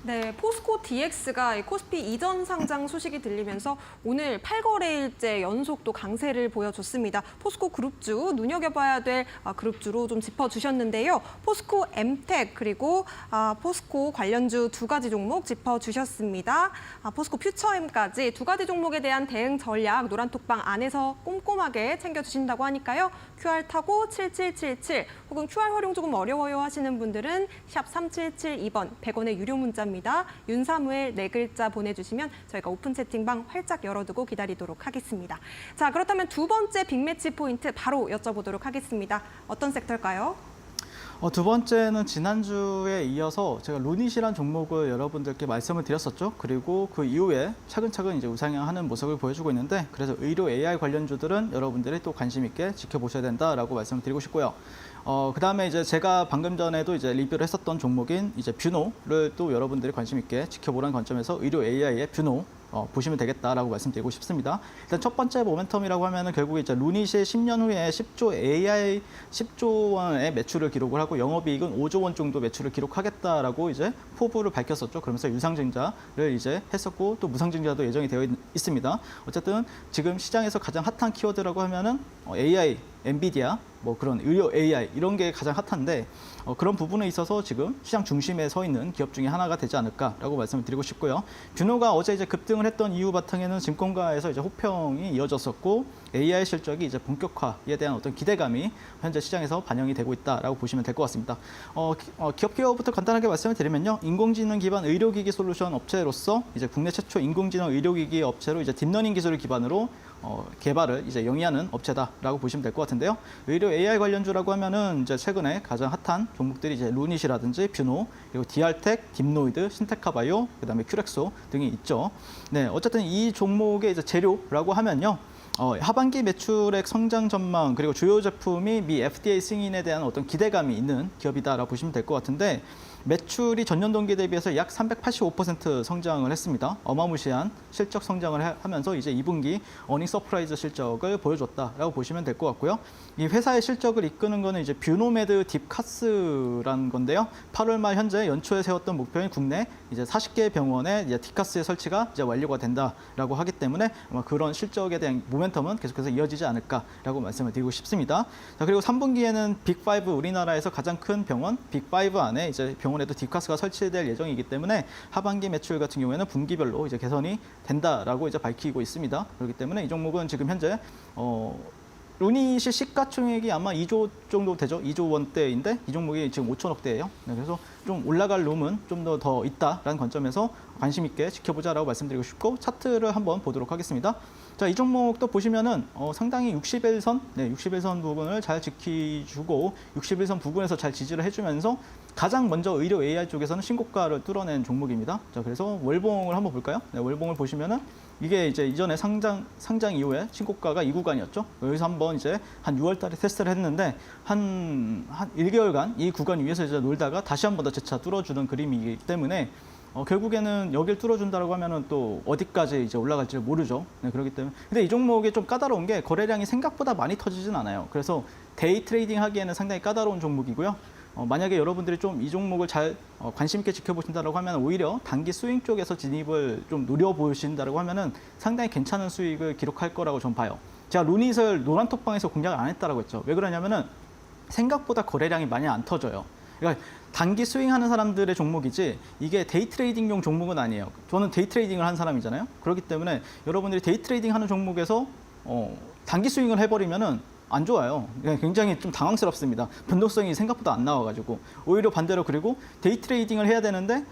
네, 포스코 DX가 코스피 이전 상장 소식이 들리면서 오늘 8거래일째 연속 또 강세를 보여줬습니다. 포스코 그룹주, 눈여겨봐야 될 그룹주로 좀 짚어주셨는데요. 포스코 엠텍 그리고 포스코 관련주 두 가지 종목 짚어주셨습니다. 포스코 퓨처엠까지 두 가지 종목에 대한 대응 전략 노란톡방 안에서 꼼꼼하게 챙겨주신다고 하니까요. QR 타고 7777 혹은 QR 활용 조금 어려워요 하시는 분들은 샵 3772번 100원의 유료 문자입니다. 윤사무엘 네 글자 보내주시면 저희가 오픈 채팅방 활짝 열어두고 기다리도록 하겠습니다. 자, 그렇다면 두 번째 빅매치 포인트 바로 여쭤보도록 하겠습니다. 어떤 섹터일까요? 두 번째는 지난주에 이어서 제가 루닛이란 종목을 여러분들께 말씀을 드렸었죠. 그리고 그 이후에 차근차근 이제 우상향하는 모습을 보여주고 있는데 그래서 의료 AI 관련주들은 여러분들이 또 관심 있게 지켜보셔야 된다라고 말씀을 드리고 싶고요. 그다음에 이제 제가 방금 전에도 이제 리뷰를 했었던 종목인 이제 뷰노를 또 여러분들이 관심 있게 지켜보라는 관점에서 의료 AI의 뷰노 보시면 되겠다라고 말씀드리고 싶습니다. 일단 첫 번째 모멘텀이라고 하면은 결국 이제 루닛이 10년 후에 10조 원의 매출을 기록을 하고 영업이익은 5조 원 정도 매출을 기록하겠다라고 이제 포부를 밝혔었죠. 그러면서 유상증자를 이제 했었고 또 무상증자도 예정이 되어 있습니다. 어쨌든 지금 시장에서 가장 핫한 키워드라고 하면은 AI, 엔비디아, 뭐 그런 의료 AI 이런 게 가장 핫한데 그런 부분에 있어서 지금 시장 중심에 서 있는 기업 중에 하나가 되지 않을까라고 말씀을 드리고 싶고요. 뷰노가 어제 이제 급등을 했던 이유 바탕에는 증권가에서 이제 호평이 이어졌었고 AI 실적이 이제 본격화에 대한 어떤 기대감이 현재 시장에서 반영이 되고 있다라고 보시면 될 것 같습니다. 기업 기업부터 간단하게 말씀을 드리면요. 인공지능 기반 의료기기 솔루션 업체로서 이제 국내 최초 인공지능 의료기기 업체로 이제 딥러닝 기술을 기반으로 개발을 이제 영위하는 업체다라고 보시면 될 것 같은데요. 의료 AI 관련주라고 하면은 이제 최근에 가장 핫한 종목들이 이제 루닛이라든지 뷰노, 그리고 디알텍, 딥노이드, 신테카바이오, 그다음에 큐렉소 등이 있죠. 네, 어쨌든 이 종목의 이제 재료라고 하면요. 하반기 매출액 성장 전망 그리고 주요 제품이 미 FDA 승인에 대한 어떤 기대감이 있는 기업이다라고 보시면 될 것 같은데 매출이 전년 동기 대비해서 약 385% 성장을 했습니다. 어마무시한 실적 성장을 하면서 이제 2분기 어닝 서프라이즈 실적을 보여줬다라고 보시면 될 것 같고요. 이 회사의 실적을 이끄는 거는 이제 뷰노메드 딥카스라는 건데요. 8월 말 현재 연초에 세웠던 목표인 국내 이제 40개 병원에 이제 딥카스의 설치가 이제 완료가 된다라고 하기 때문에 아마 그런 실적에 대한 모멘텀은 계속해서 이어지지 않을까라고 말씀을 드리고 싶습니다. 자, 그리고 3분기에는 빅5 우리나라에서 가장 큰 병원 빅5 안에 이제 병원에도 딥카스가 설치될 예정이기 때문에 하반기 매출 같은 경우에는 분기별로 이제 개선이 된다라고 이제 밝히고 있습니다. 그렇기 때문에 이 종목은 지금 현재 루닛이 시가총액이 아마 2조 정도 되죠. 2조 원대인데 이 종목이 지금 5천억대예요. 네, 그래서 좀 올라갈 룸은 좀 더 있다라는 관점에서 관심 있게 지켜보자라고 말씀드리고 싶고 차트를 한번 보도록 하겠습니다. 자, 이 종목도 보시면은 상당히 60일선, 60일선 부분을 잘 지켜주고 60일선 부분에서 잘 지지를 해주면서 가장 먼저 의료 AI 쪽에서는 신고가를 뚫어낸 종목입니다. 자, 그래서 월봉을 한번 볼까요? 네, 월봉을 보시면은 이게 이제 이전에 상장 이후에 신고가가 이 구간이었죠. 여기서 한번 이제 한 6월 달에 테스트를 했는데 한 1개월간 이 구간 위에서 이제 놀다가 다시 한 번 더 재차 뚫어주는 그림이기 때문에 결국에는 여길 뚫어준다라고 하면은 또 어디까지 이제 올라갈지 모르죠. 네, 그렇기 때문에. 근데 이 종목이 좀 까다로운 게 거래량이 생각보다 많이 터지진 않아요. 그래서 데이 트레이딩 하기에는 상당히 까다로운 종목이고요. 만약에 여러분들이 좀 이 종목을 잘 관심 있게 지켜보신다라고 하면 오히려 단기 스윙 쪽에서 진입을 좀 노려보신다라고 하면은 상당히 괜찮은 수익을 기록할 거라고 전 봐요. 제가 루닛을 노란톡방에서 공략을 안 했다라고 했죠. 왜 그러냐면은 생각보다 거래량이 많이 안 터져요. 그러니까 단기 스윙하는 사람들의 종목이지 이게 데이 트레이딩용 종목은 아니에요. 저는 데이 트레이딩을 한 사람이잖아요. 그렇기 때문에 여러분들이 데이 트레이딩 하는 종목에서 단기 스윙을 해버리면은 안 좋아요. 굉장히 좀 당황스럽습니다. 변동성이 생각보다 안 나와가지고 오히려 반대로 그리고 데이 트레이딩을 해야 되는데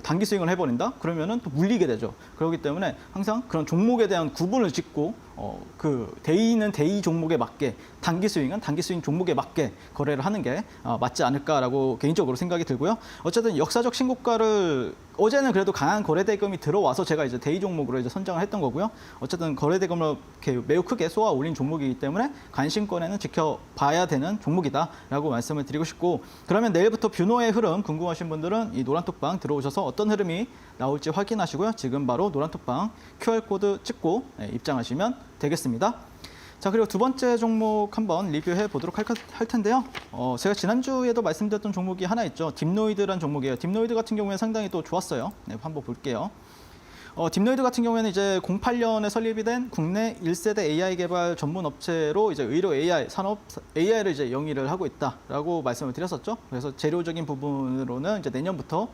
단기 스윙을 해버린다? 그러면은 또 물리게 되죠. 그렇기 때문에 항상 그런 종목에 대한 구분을 짓고 그 데이는 데이 종목에 맞게 단기 스윙은 단기 스윙 종목에 맞게 거래를 하는 게 맞지 않을까라고 개인적으로 생각이 들고요. 어쨌든 역사적 신고가를 어제는 그래도 강한 거래대금이 들어와서 제가 이제 데이 종목으로 이제 선정을 했던 거고요. 어쨌든 거래대금을 이렇게 매우 크게 쏘아 올린 종목이기 때문에 관심권에는 지켜봐야 되는 종목이다라고 말씀을 드리고 싶고, 그러면 내일부터 뷰노의 흐름 궁금하신 분들은 이 노란톡방 들어오셔서 어떤 흐름이 나올지 확인하시고요. 지금 바로 노란톡방 QR코드 찍고 입장하시면 되겠습니다. 자, 그리고 두 번째 종목 한번 리뷰해 보도록 할 텐데요. 제가 지난주에도 말씀드렸던 종목이 하나 있죠. 딥노이드라는 종목이에요. 딥노이드 같은 경우에는 상당히 또 좋았어요. 네, 한번 볼게요. 딥노이드 같은 경우에는 이제 08년에 설립이 된 국내 1세대 AI 개발 전문 업체로 이제 의료 AI 산업 AI를 이제 영위를 하고 있다라고 말씀을 드렸었죠. 그래서 재료적인 부분으로는 이제 내년부터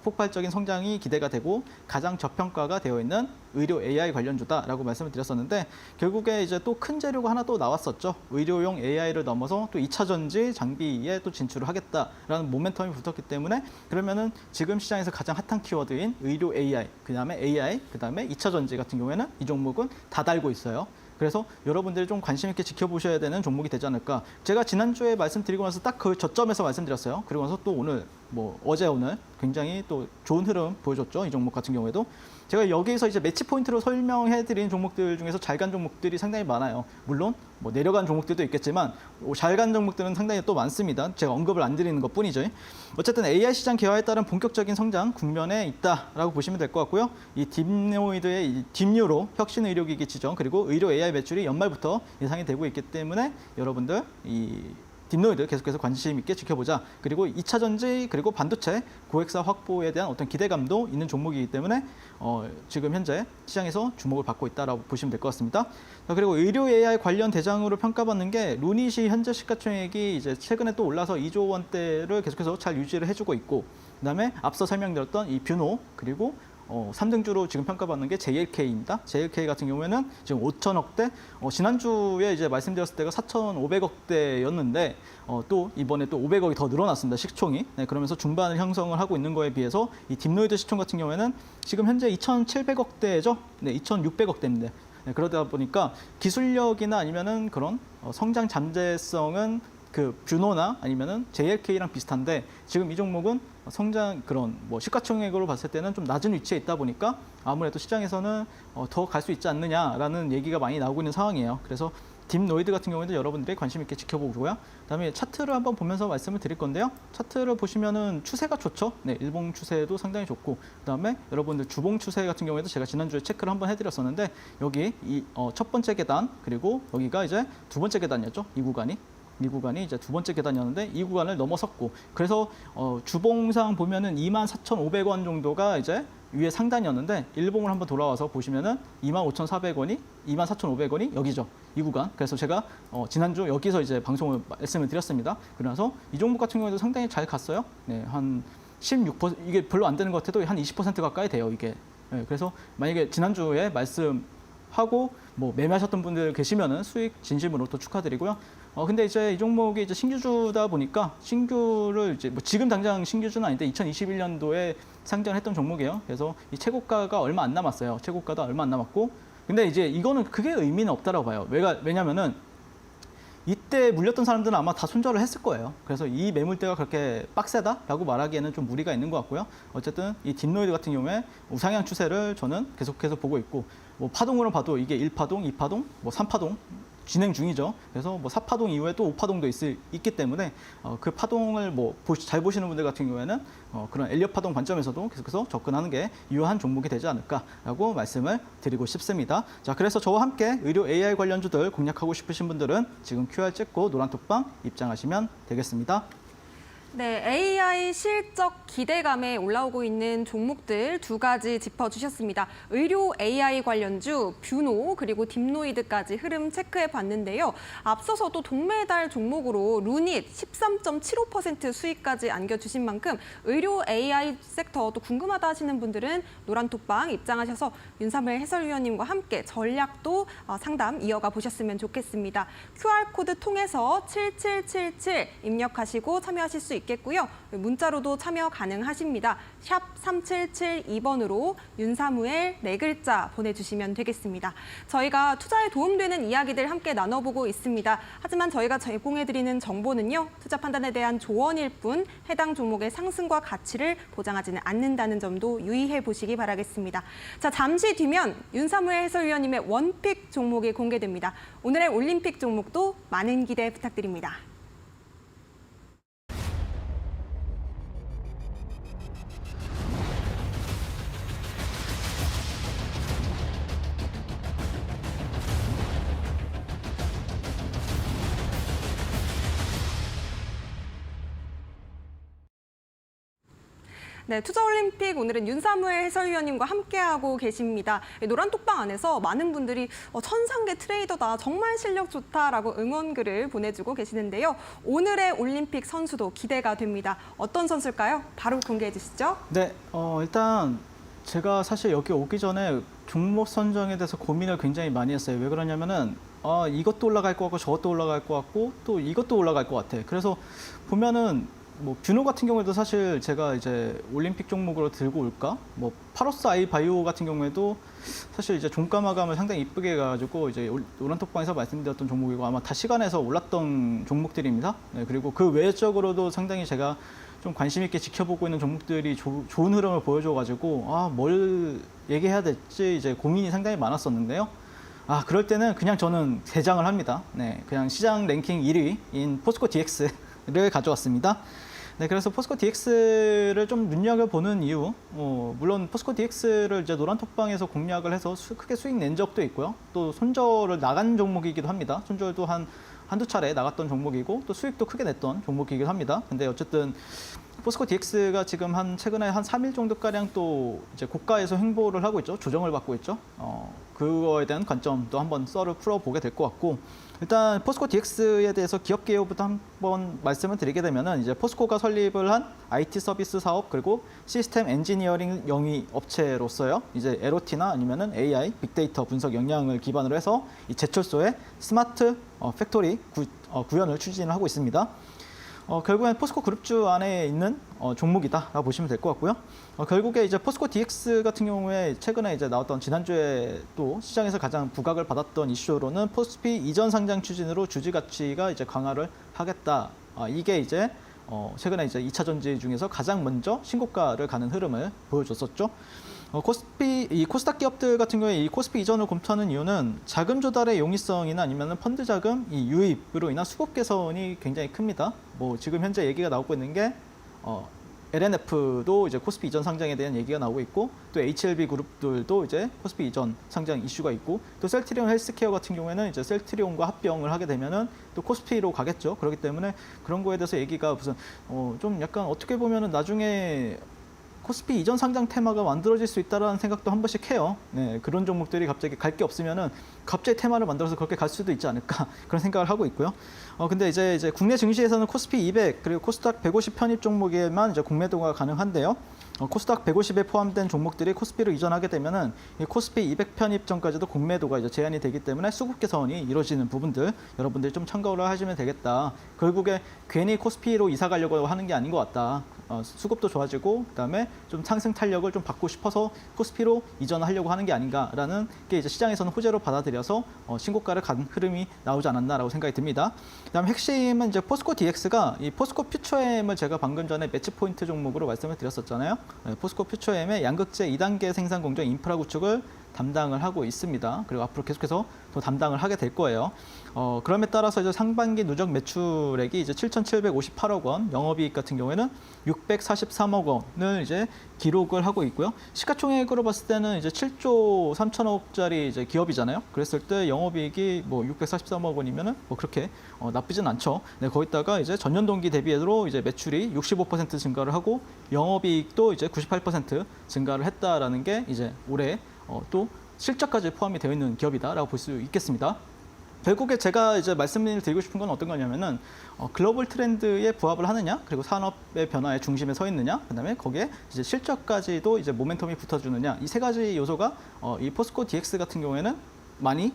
폭발적인 성장이 기대가 되고 가장 저평가가 되어 있는 의료 AI 관련주다라고 말씀을 드렸었는데, 결국에 이제 또 큰 재료가 하나 또 나왔었죠. 의료용 AI를 넘어서 또 2차 전지 장비에 또 진출을 하겠다라는 모멘텀이 붙었기 때문에, 그러면은 지금 시장에서 가장 핫한 키워드인 의료 AI, 그다음에 AI, 그다음에 2차 전지 같은 경우에는 이 종목은 다 달고 있어요. 그래서 여러분들이 좀 관심 있게 지켜보셔야 되는 종목이 되지 않을까. 제가 지난주에 말씀드리고 나서 딱 그 저점에서 말씀드렸어요. 그리고 나서 또 오늘 어제 오늘 굉장히 또 좋은 흐름 보여줬죠. 이 종목 같은 경우에도. 제가 여기에서 이제 매치 포인트로 설명해드린 종목들 중에서 잘 간 종목들이 상당히 많아요. 물론 내려간 종목들도 있겠지만 잘 간 종목들은 상당히 또 많습니다. 제가 언급을 안 드리는 것뿐이죠. 어쨌든 AI 시장 개화에 따른 본격적인 성장 국면에 있다라고 보시면 될 것 같고요. 이 딥노이드의 이 딥뉴로 혁신 의료기기 지정 그리고 의료 AI 매출이 연말부터 예상이 되고 있기 때문에 여러분들 이 딥노이드 계속해서 관심 있게 지켜보자. 그리고 2차 전지 그리고 반도체 고객사 확보에 대한 어떤 기대감도 있는 종목이기 때문에 지금 현재 시장에서 주목을 받고 있다라고 보시면 될 것 같습니다. 그리고 의료 AI 관련 대장으로 평가받는 게 루닛이 현재 시가총액이 이제 최근에 또 올라서 2조 원대를 계속해서 잘 유지를 해주고 있고, 그다음에 앞서 설명드렸던 이 뷰노 그리고 3등주로 지금 평가받는 게 JLK입니다. JLK 같은 경우에는 지금 5천억대, 지난주에 이제 말씀드렸을 때가 4,500억대였는데 또 이번에 또 500억이 더 늘어났습니다. 시총이. 네, 그러면서 중반을 형성을 하고 있는 거에 비해서 이 딥노이드 시총 같은 경우에는 지금 현재 2,700억대죠. 네, 2,600억대입니다. 네, 그러다 보니까 기술력이나 아니면은 그런 성장 잠재성은 그 뷰노나 아니면은 JLK랑 비슷한데, 지금 이 종목은 성장 그런 시가총액으로 봤을 때는 좀 낮은 위치에 있다 보니까 아무래도 시장에서는 더 갈 수 있지 않느냐라는 얘기가 많이 나오고 있는 상황이에요. 그래서 딥노이드 같은 경우에는 여러분들이 관심 있게 지켜보고요. 그다음에 차트를 한번 보면서 말씀을 드릴 건데요. 차트를 보시면은 추세가 좋죠. 네, 일봉 추세도 상당히 좋고, 그다음에 여러분들 주봉 추세 같은 경우에도 제가 지난주에 체크를 한번 해드렸었는데, 여기 이 첫 번째 계단 그리고 여기가 이제 두 번째 계단이었죠. 이 구간이 이제 두 번째 계단이었는데 이 구간을 넘어섰고, 그래서 주봉상 보면은 24,500원 정도가 이제 위에 상단이었는데, 일봉을 한번 돌아와서 보시면은 25,400원이 24,500원이 여기죠. 이 구간. 그래서 제가 지난주 여기서 이제 방송을 말씀을 드렸습니다. 그래서 이 종목 같은 경우에도 상당히 잘 갔어요. 네, 한 16%, 이게 별로 안 되는 것 같아도 한 20% 가까이 돼요, 이게. 네, 그래서 만약에 지난주에 말씀하고 매매하셨던 분들 계시면은 수익 진심으로 또 축하드리고요. 근데 이제 이 종목이 이제 신규주다 보니까 신규를 이제 지금 당장 신규주는 아닌데 2021년도에 상장했던 종목이에요. 그래서 이 최고가가 얼마 안 남았어요. 최고가도 얼마 안 남았고, 근데 이제 이거는 크게 의미는 없다라고 봐요. 왜냐면은 이때 물렸던 사람들은 아마 다 손절을 했을 거예요. 그래서 이 매물대가 그렇게 빡세다라고 말하기에는 좀 무리가 있는 것 같고요. 어쨌든 이 딥노이드 같은 경우에 우상향 추세를 저는 계속해서 보고 있고, 파동으로 봐도 이게 1파동, 2파동, 3파동 진행 중이죠. 그래서 4파동 이후에 또 5파동도 있기 때문에 그 파동을 잘 보시는 분들 같은 경우에는 그런 엘리엇 파동 관점에서도 계속해서 접근하는 게 유효한 종목이 되지 않을까라고 말씀을 드리고 싶습니다. 자, 그래서 저와 함께 의료 AI 관련주들 공략하고 싶으신 분들은 지금 QR 찍고 노란톡방 입장하시면 되겠습니다. 네, AI 실적 기대감에 올라오고 있는 종목들 두 가지 짚어주셨습니다. 의료 AI 관련주, 뷰노 그리고 딥노이드까지 흐름 체크해 봤는데요. 앞서서도 동메달 종목으로 루닛 13.75% 수익까지 안겨주신 만큼 의료 AI 섹터 또 궁금하다 하시는 분들은 노란톡방 입장하셔서 윤삼일 해설위원님과 함께 전략도 상담 이어가 보셨으면 좋겠습니다. QR코드 통해서 7777 입력하시고 참여하실 수 있겠고요. 문자로도 참여 가능하십니다. 샵 3772번으로 윤사무엘 네 글자 보내주시면 되겠습니다. 저희가 투자에 도움되는 이야기들 함께 나눠보고 있습니다. 하지만 저희가 제공해드리는 정보는요. 투자 판단에 대한 조언일 뿐 해당 종목의 상승과 가치를 보장하지는 않는다는 점도 유의해 보시기 바라겠습니다. 자, 잠시 뒤면 윤사무엘 해설위원님의 원픽 종목이 공개됩니다. 오늘의 올림픽 종목도 많은 기대 부탁드립니다. 네, 투자올림픽 오늘은 윤사무엘 해설위원님과 함께하고 계십니다. 노란톡방 안에서 많은 분들이 천상계 트레이더다, 정말 실력 좋다라고 응원글을 보내주고 계시는데요. 오늘의 올림픽 선수도 기대가 됩니다. 어떤 선수일까요? 바로 공개해 주시죠. 네, 일단 제가 사실 여기 오기 전에 종목 선정에 대해서 고민을 굉장히 많이 했어요. 왜 그러냐면은 이것도 올라갈 것 같고 저것도 올라갈 것 같고 또 이것도 올라갈 것 같아. 그래서 보면은 뭐 뷰노 같은 경우에도 사실 제가 이제 올림픽 종목으로 들고 올까? 뭐 파로스 아이 바이오 같은 경우에도 사실 이제 종가 마감을 상당히 이쁘게 해가지고 이제 노란톡방에서 말씀드렸던 종목이고 아마 다 시간에서 올랐던 종목들입니다. 네, 그리고 그 외적으로도 상당히 제가 좀 관심 있게 지켜보고 있는 종목들이 좋은 흐름을 보여줘가지고 뭘 얘기해야 될지 이제 고민이 상당히 많았었는데요. 그럴 때는 그냥 저는 대장을 합니다. 네, 그냥 시장 랭킹 1위인 포스코 DX를 가져왔습니다. 네, 그래서 포스코 DX를 좀 눈여겨보는 이유, 물론 포스코 DX를 이제 노란톡방에서 공략을 해서 크게 수익 낸 적도 있고요. 또 손절을 나간 종목이기도 합니다. 손절도 한두 차례 나갔던 종목이고 또 수익도 크게 냈던 종목이기도 합니다. 근데 어쨌든 포스코 DX가 지금 최근에 한 3일 정도가량 또 이제 고가에서 횡보를 하고 있죠. 조정을 받고 있죠. 그거에 대한 관점도 한번 썰을 풀어보게 될 것 같고, 일단 포스코 DX에 대해서 기업 개요부터 한번 말씀을 드리게 되면은 이제 포스코가 설립을 한 IT 서비스 사업 그리고 시스템 엔지니어링 영위 업체로서요. 이제 LOT나 아니면은 AI, 빅데이터 분석 역량을 기반으로 해서 이 제철소의 스마트 팩토리 구현을 추진을 하고 있습니다. 결국엔 포스코 그룹주 안에 있는 종목이다라고 보시면 될 것 같고요. 결국에 이제 포스코 DX 같은 경우에 최근에 이제 나왔던 지난주에 또 시장에서 가장 부각을 받았던 이슈로는 포스피 이전 상장 추진으로 주주 가치가 이제 강화를 하겠다. 이게 이제 최근에 이제 2차 전지 중에서 가장 먼저 신고가를 가는 흐름을 보여줬었죠. 이 코스닥 기업들 같은 경우에 이 코스피 이전을 검토하는 이유는 자금 조달의 용이성이나 아니면 펀드 자금 이 유입으로 인한 수급 개선이 굉장히 큽니다. 뭐 지금 현재 얘기가 나오고 있는 게 LNF도 이제 코스피 이전 상장에 대한 얘기가 나오고 있고 또 HLB 그룹들도 이제 코스피 이전 상장 이슈가 있고 또 셀트리온 헬스케어 같은 경우에는 이제 셀트리온과 합병을 하게 되면은 또 코스피로 가겠죠. 그렇기 때문에 그런 거에 대해서 얘기가 무슨 좀 약간 어떻게 보면은 나중에 코스피 이전 상장 테마가 만들어질 수 있다는 생각도 한 번씩 해요. 네, 그런 종목들이 갑자기 갈 게 없으면은 갑자기 테마를 만들어서 그렇게 갈 수도 있지 않을까 그런 생각을 하고 있고요. 근데 이제 국내 증시에서는 코스피 200 그리고 코스닥 150 편입 종목에만 이제 공매도가 가능한데요. 코스닥 150에 포함된 종목들이 코스피로 이전하게 되면은 이 코스피 200 편입 전까지도 공매도가 이제 제한이 되기 때문에 수급 개선이 이루어지는 부분들 여러분들이 좀 참고를 하시면 되겠다. 결국에 괜히 코스피로 이사 가려고 하는 게 아닌 것 같다. 수급도 좋아지고 그다음에 좀 상승 탄력을 좀 받고 싶어서 코스피로 이전하려고 하는 게 아닌가라는 게 이제 시장에서는 호재로 받아들여서 신고가를 간 흐름이 나오지 않았나라고 생각이 듭니다. 그다음 핵심은 이제 포스코 DX가 이 포스코 퓨처엠을 제가 방금 전에 매치 포인트 종목으로 말씀을 드렸었잖아요. 포스코 퓨처엠의 양극재 2단계 생산 공정 인프라 구축을 담당을 하고 있습니다. 그리고 앞으로 계속해서 더 담당을 하게 될 거예요. 그럼에 따라서 이제 상반기 누적 매출액이 이제 7,758억 원, 영업이익 같은 경우에는 643억 원을 이제 기록을 하고 있고요. 시가총액으로 봤을 때는 이제 7조 3천억짜리 이제 기업이잖아요. 그랬을 때 영업이익이 뭐 643억 원이면은 뭐 그렇게 나쁘진 않죠. 네, 거기다가 이제 전년 동기 대비로 이제 매출이 65% 증가를 하고 영업이익도 이제 98% 증가를 했다라는 게 이제 올해 또 실적까지 포함이 되어 있는 기업이다라고 볼 수 있겠습니다. 결국에 제가 이제 말씀을 드리고 싶은 건 어떤 거냐면은 글로벌 트렌드에 부합을 하느냐, 그리고 산업의 변화의 중심에 서 있느냐, 그다음에 거기에 이제 실적까지도 이제 모멘텀이 붙어주느냐, 이 세 가지 요소가 이 포스코 DX 같은 경우에는 많이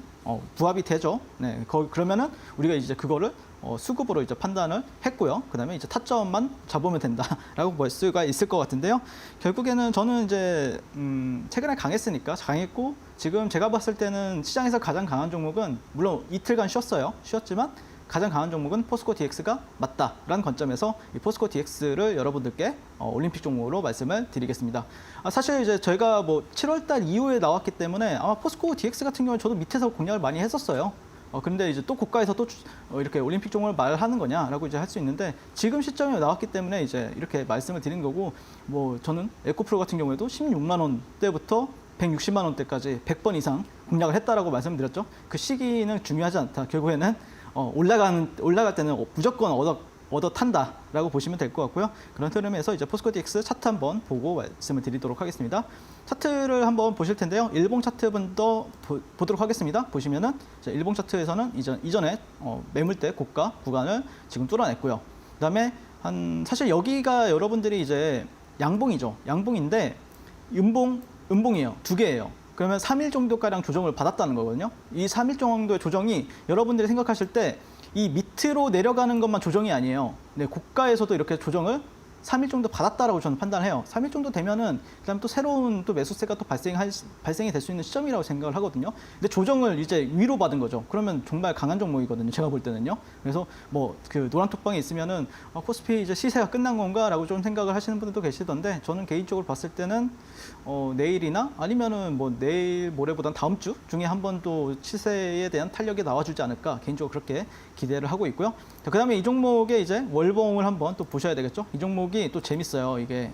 부합이 되죠. 네, 그러면은 우리가 이제 그거를 수급으로 이제 판단을 했고요. 그다음에 이제 타점만 잡으면 된다라고 볼 수가 있을 것 같은데요. 결국에는 저는 이제 최근에 강했으니까 강했고 지금 제가 봤을 때는 시장에서 가장 강한 종목은 물론 이틀간 쉬었지만 가장 강한 종목은 포스코 DX가 맞다라는 관점에서 이 포스코 DX를 여러분들께 올림픽 종목으로 말씀을 드리겠습니다. 사실 이제 저희가 뭐 7월달 이후에 나왔기 때문에 아마 포스코 DX 같은 경우는 저도 밑에서 공략을 많이 했었어요. 근데 이제 또 고가에서 또 이렇게 올림픽 종목을 말하는 거냐라고 이제 할 수 있는데 지금 시점에 나왔기 때문에 이제 이렇게 말씀을 드린 거고 뭐 저는 에코프로 같은 경우에도 16만 원대부터 160만 원대까지 100번 이상 공략을 했다라고 말씀드렸죠. 그 시기는 중요하지 않다. 결국에는 올라갈 때는 무조건 얻어 탄다라고 보시면 될 것 같고요. 그런 흐름에서 이제 포스코 DX 차트 한번 보고 말씀을 드리도록 하겠습니다. 차트를 한번 보실 텐데요. 일봉 차트 한번 보도록 하겠습니다. 보시면은 일봉 차트에서는 이전에 매물대 고가 구간을 지금 뚫어냈고요. 그다음에 사실 여기가 여러분들이 이제 양봉이죠. 양봉인데 음봉이에요. 두 개예요. 그러면 3일 정도가량 조정을 받았다는 거거든요. 이 3일 정도의 조정이 여러분들이 생각하실 때 이 밑으로 내려가는 것만 조정이 아니에요. 네, 고가에서도 이렇게 조정을 3일 정도 받았다라고 저는 판단해요. 3일 정도 되면은 그다음 또 새로운 또 매수세가 또 발생이 될 수 있는 시점이라고 생각을 하거든요. 근데 조정을 이제 위로 받은 거죠. 그러면 정말 강한 종목이거든요. 제가 볼 때는요. 그래서 뭐 그 노란 톡방에 있으면은 코스피 이제 시세가 끝난 건가라고 좀 생각을 하시는 분들도 계시던데 저는 개인적으로 봤을 때는 내일이나 아니면은 뭐 내일 모레보단 다음 주 중에 한 번 또 시세에 대한 탄력이 나와주지 않을까 개인적으로 그렇게 기대를 하고 있고요. 그다음에 이 종목의 이제 월봉을 한번 또 보셔야 되겠죠. 이 종목이 또 재밌어요. 이게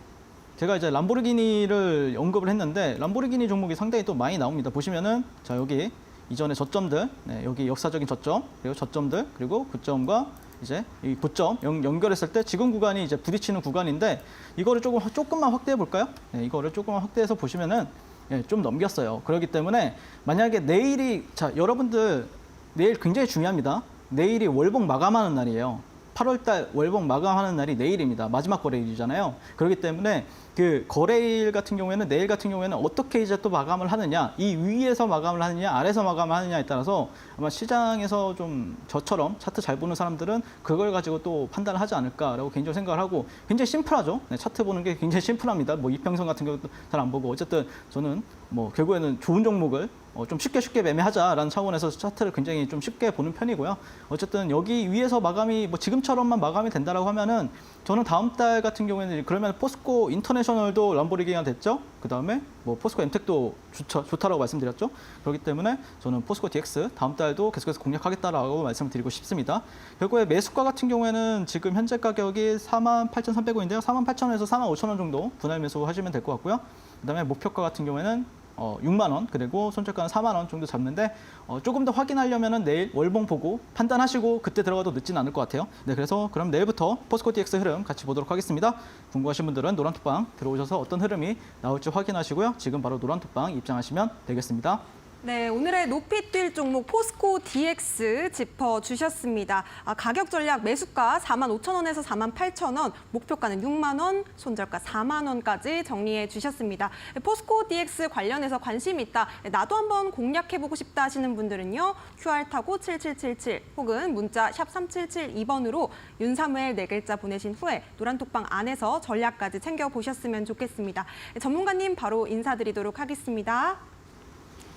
제가 이제 람보르기니를 언급을 했는데 람보르기니 종목이 상당히 또 많이 나옵니다. 보시면은 자 여기 이전의 저점들, 네, 여기 역사적인 저점 그리고 저점들 그리고 고점과 이제 이 고점 연결했을 때 지금 구간이 이제 부딪히는 구간인데 이거를 조금만 확대해 볼까요? 네, 이거를 조금만 확대해서 보시면은 네, 좀 넘겼어요. 그렇기 때문에 만약에 내일이 여러분들 내일 굉장히 중요합니다. 내일이 월봉 마감하는 날이에요. 8월달 월봉 마감하는 날이 내일입니다. 마지막 거래일이잖아요. 그렇기 때문에 그 거래일 같은 경우에는 내일 같은 경우에는 어떻게 이제 또 마감을 하느냐, 이 위에서 마감을 하느냐, 아래에서 마감을 하느냐에 따라서 아마 시장에서 좀 저처럼 차트 잘 보는 사람들은 그걸 가지고 또 판단을 하지 않을까라고 개인적으로 생각을 하고 굉장히 심플하죠. 네, 차트 보는 게 굉장히 심플합니다. 뭐 이평선 같은 경우도 잘 안 보고 어쨌든 저는 뭐 결국에는 좋은 종목을 좀 쉽게 매매하자라는 차원에서 차트를 굉장히 좀 쉽게 보는 편이고요. 어쨌든 여기 위에서 마감이 뭐 지금처럼만 마감이 된다라고 하면은 저는 다음 달 같은 경우에는 그러면 포스코 인터내셔널도 람보르기니가 됐죠. 그 다음에 뭐 포스코 엠텍도 좋다라고 말씀드렸죠. 그렇기 때문에 저는 포스코 DX 다음 달도 계속해서 공략하겠다라고 말씀을 드리고 싶습니다. 결국에 매수가 같은 경우에는 지금 현재 가격이 48,300원인데요. 48,000원에서 45,000원 정도 분할 매수 하시면 될 것 같고요. 그 다음에 목표가 같은 경우에는 6만 원 그리고 손절가는 4만 원 정도 잡는데 조금 더 확인하려면은 내일 월봉 보고 판단하시고 그때 들어가도 늦지는 않을 것 같아요. 네, 그래서 그럼 내일부터 포스코 DX 흐름 같이 보도록 하겠습니다. 궁금하신 분들은 노란톡방 들어오셔서 어떤 흐름이 나올지 확인하시고요. 지금 바로 노란톡방 입장하시면 되겠습니다. 네, 오늘의 높이 뛸 종목 포스코 DX 짚어주셨습니다. 가격 전략 매수가 45,000원에서 48,000원, 목표가는 6만 원, 손절가 4만 원까지 정리해 주셨습니다. 포스코 DX 관련해서 관심 있다, 나도 한번 공략해보고 싶다 하시는 분들은요. QR 타고 7777 혹은 문자 샵 3772번으로 윤사무엘 네 글자 보내신 후에 노란톡방 안에서 전략까지 챙겨보셨으면 좋겠습니다. 전문가님 바로 인사드리도록 하겠습니다.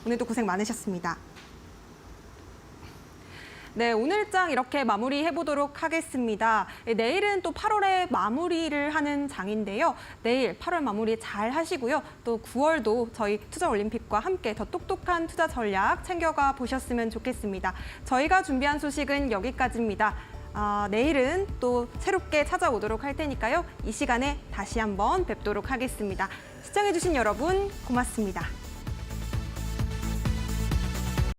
오늘도 고생 많으셨습니다. 네, 오늘 장 이렇게 마무리해 보도록 하겠습니다. 내일은 또 8월에 마무리를 하는 장인데요. 내일 8월 마무리 잘 하시고요. 또 9월도 저희 투자올림픽과 함께 더 똑똑한 투자 전략 챙겨가 보셨으면 좋겠습니다. 저희가 준비한 소식은 여기까지입니다. 내일은 또 새롭게 찾아오도록 할 테니까요. 이 시간에 다시 한번 뵙도록 하겠습니다. 시청해주신 여러분 고맙습니다.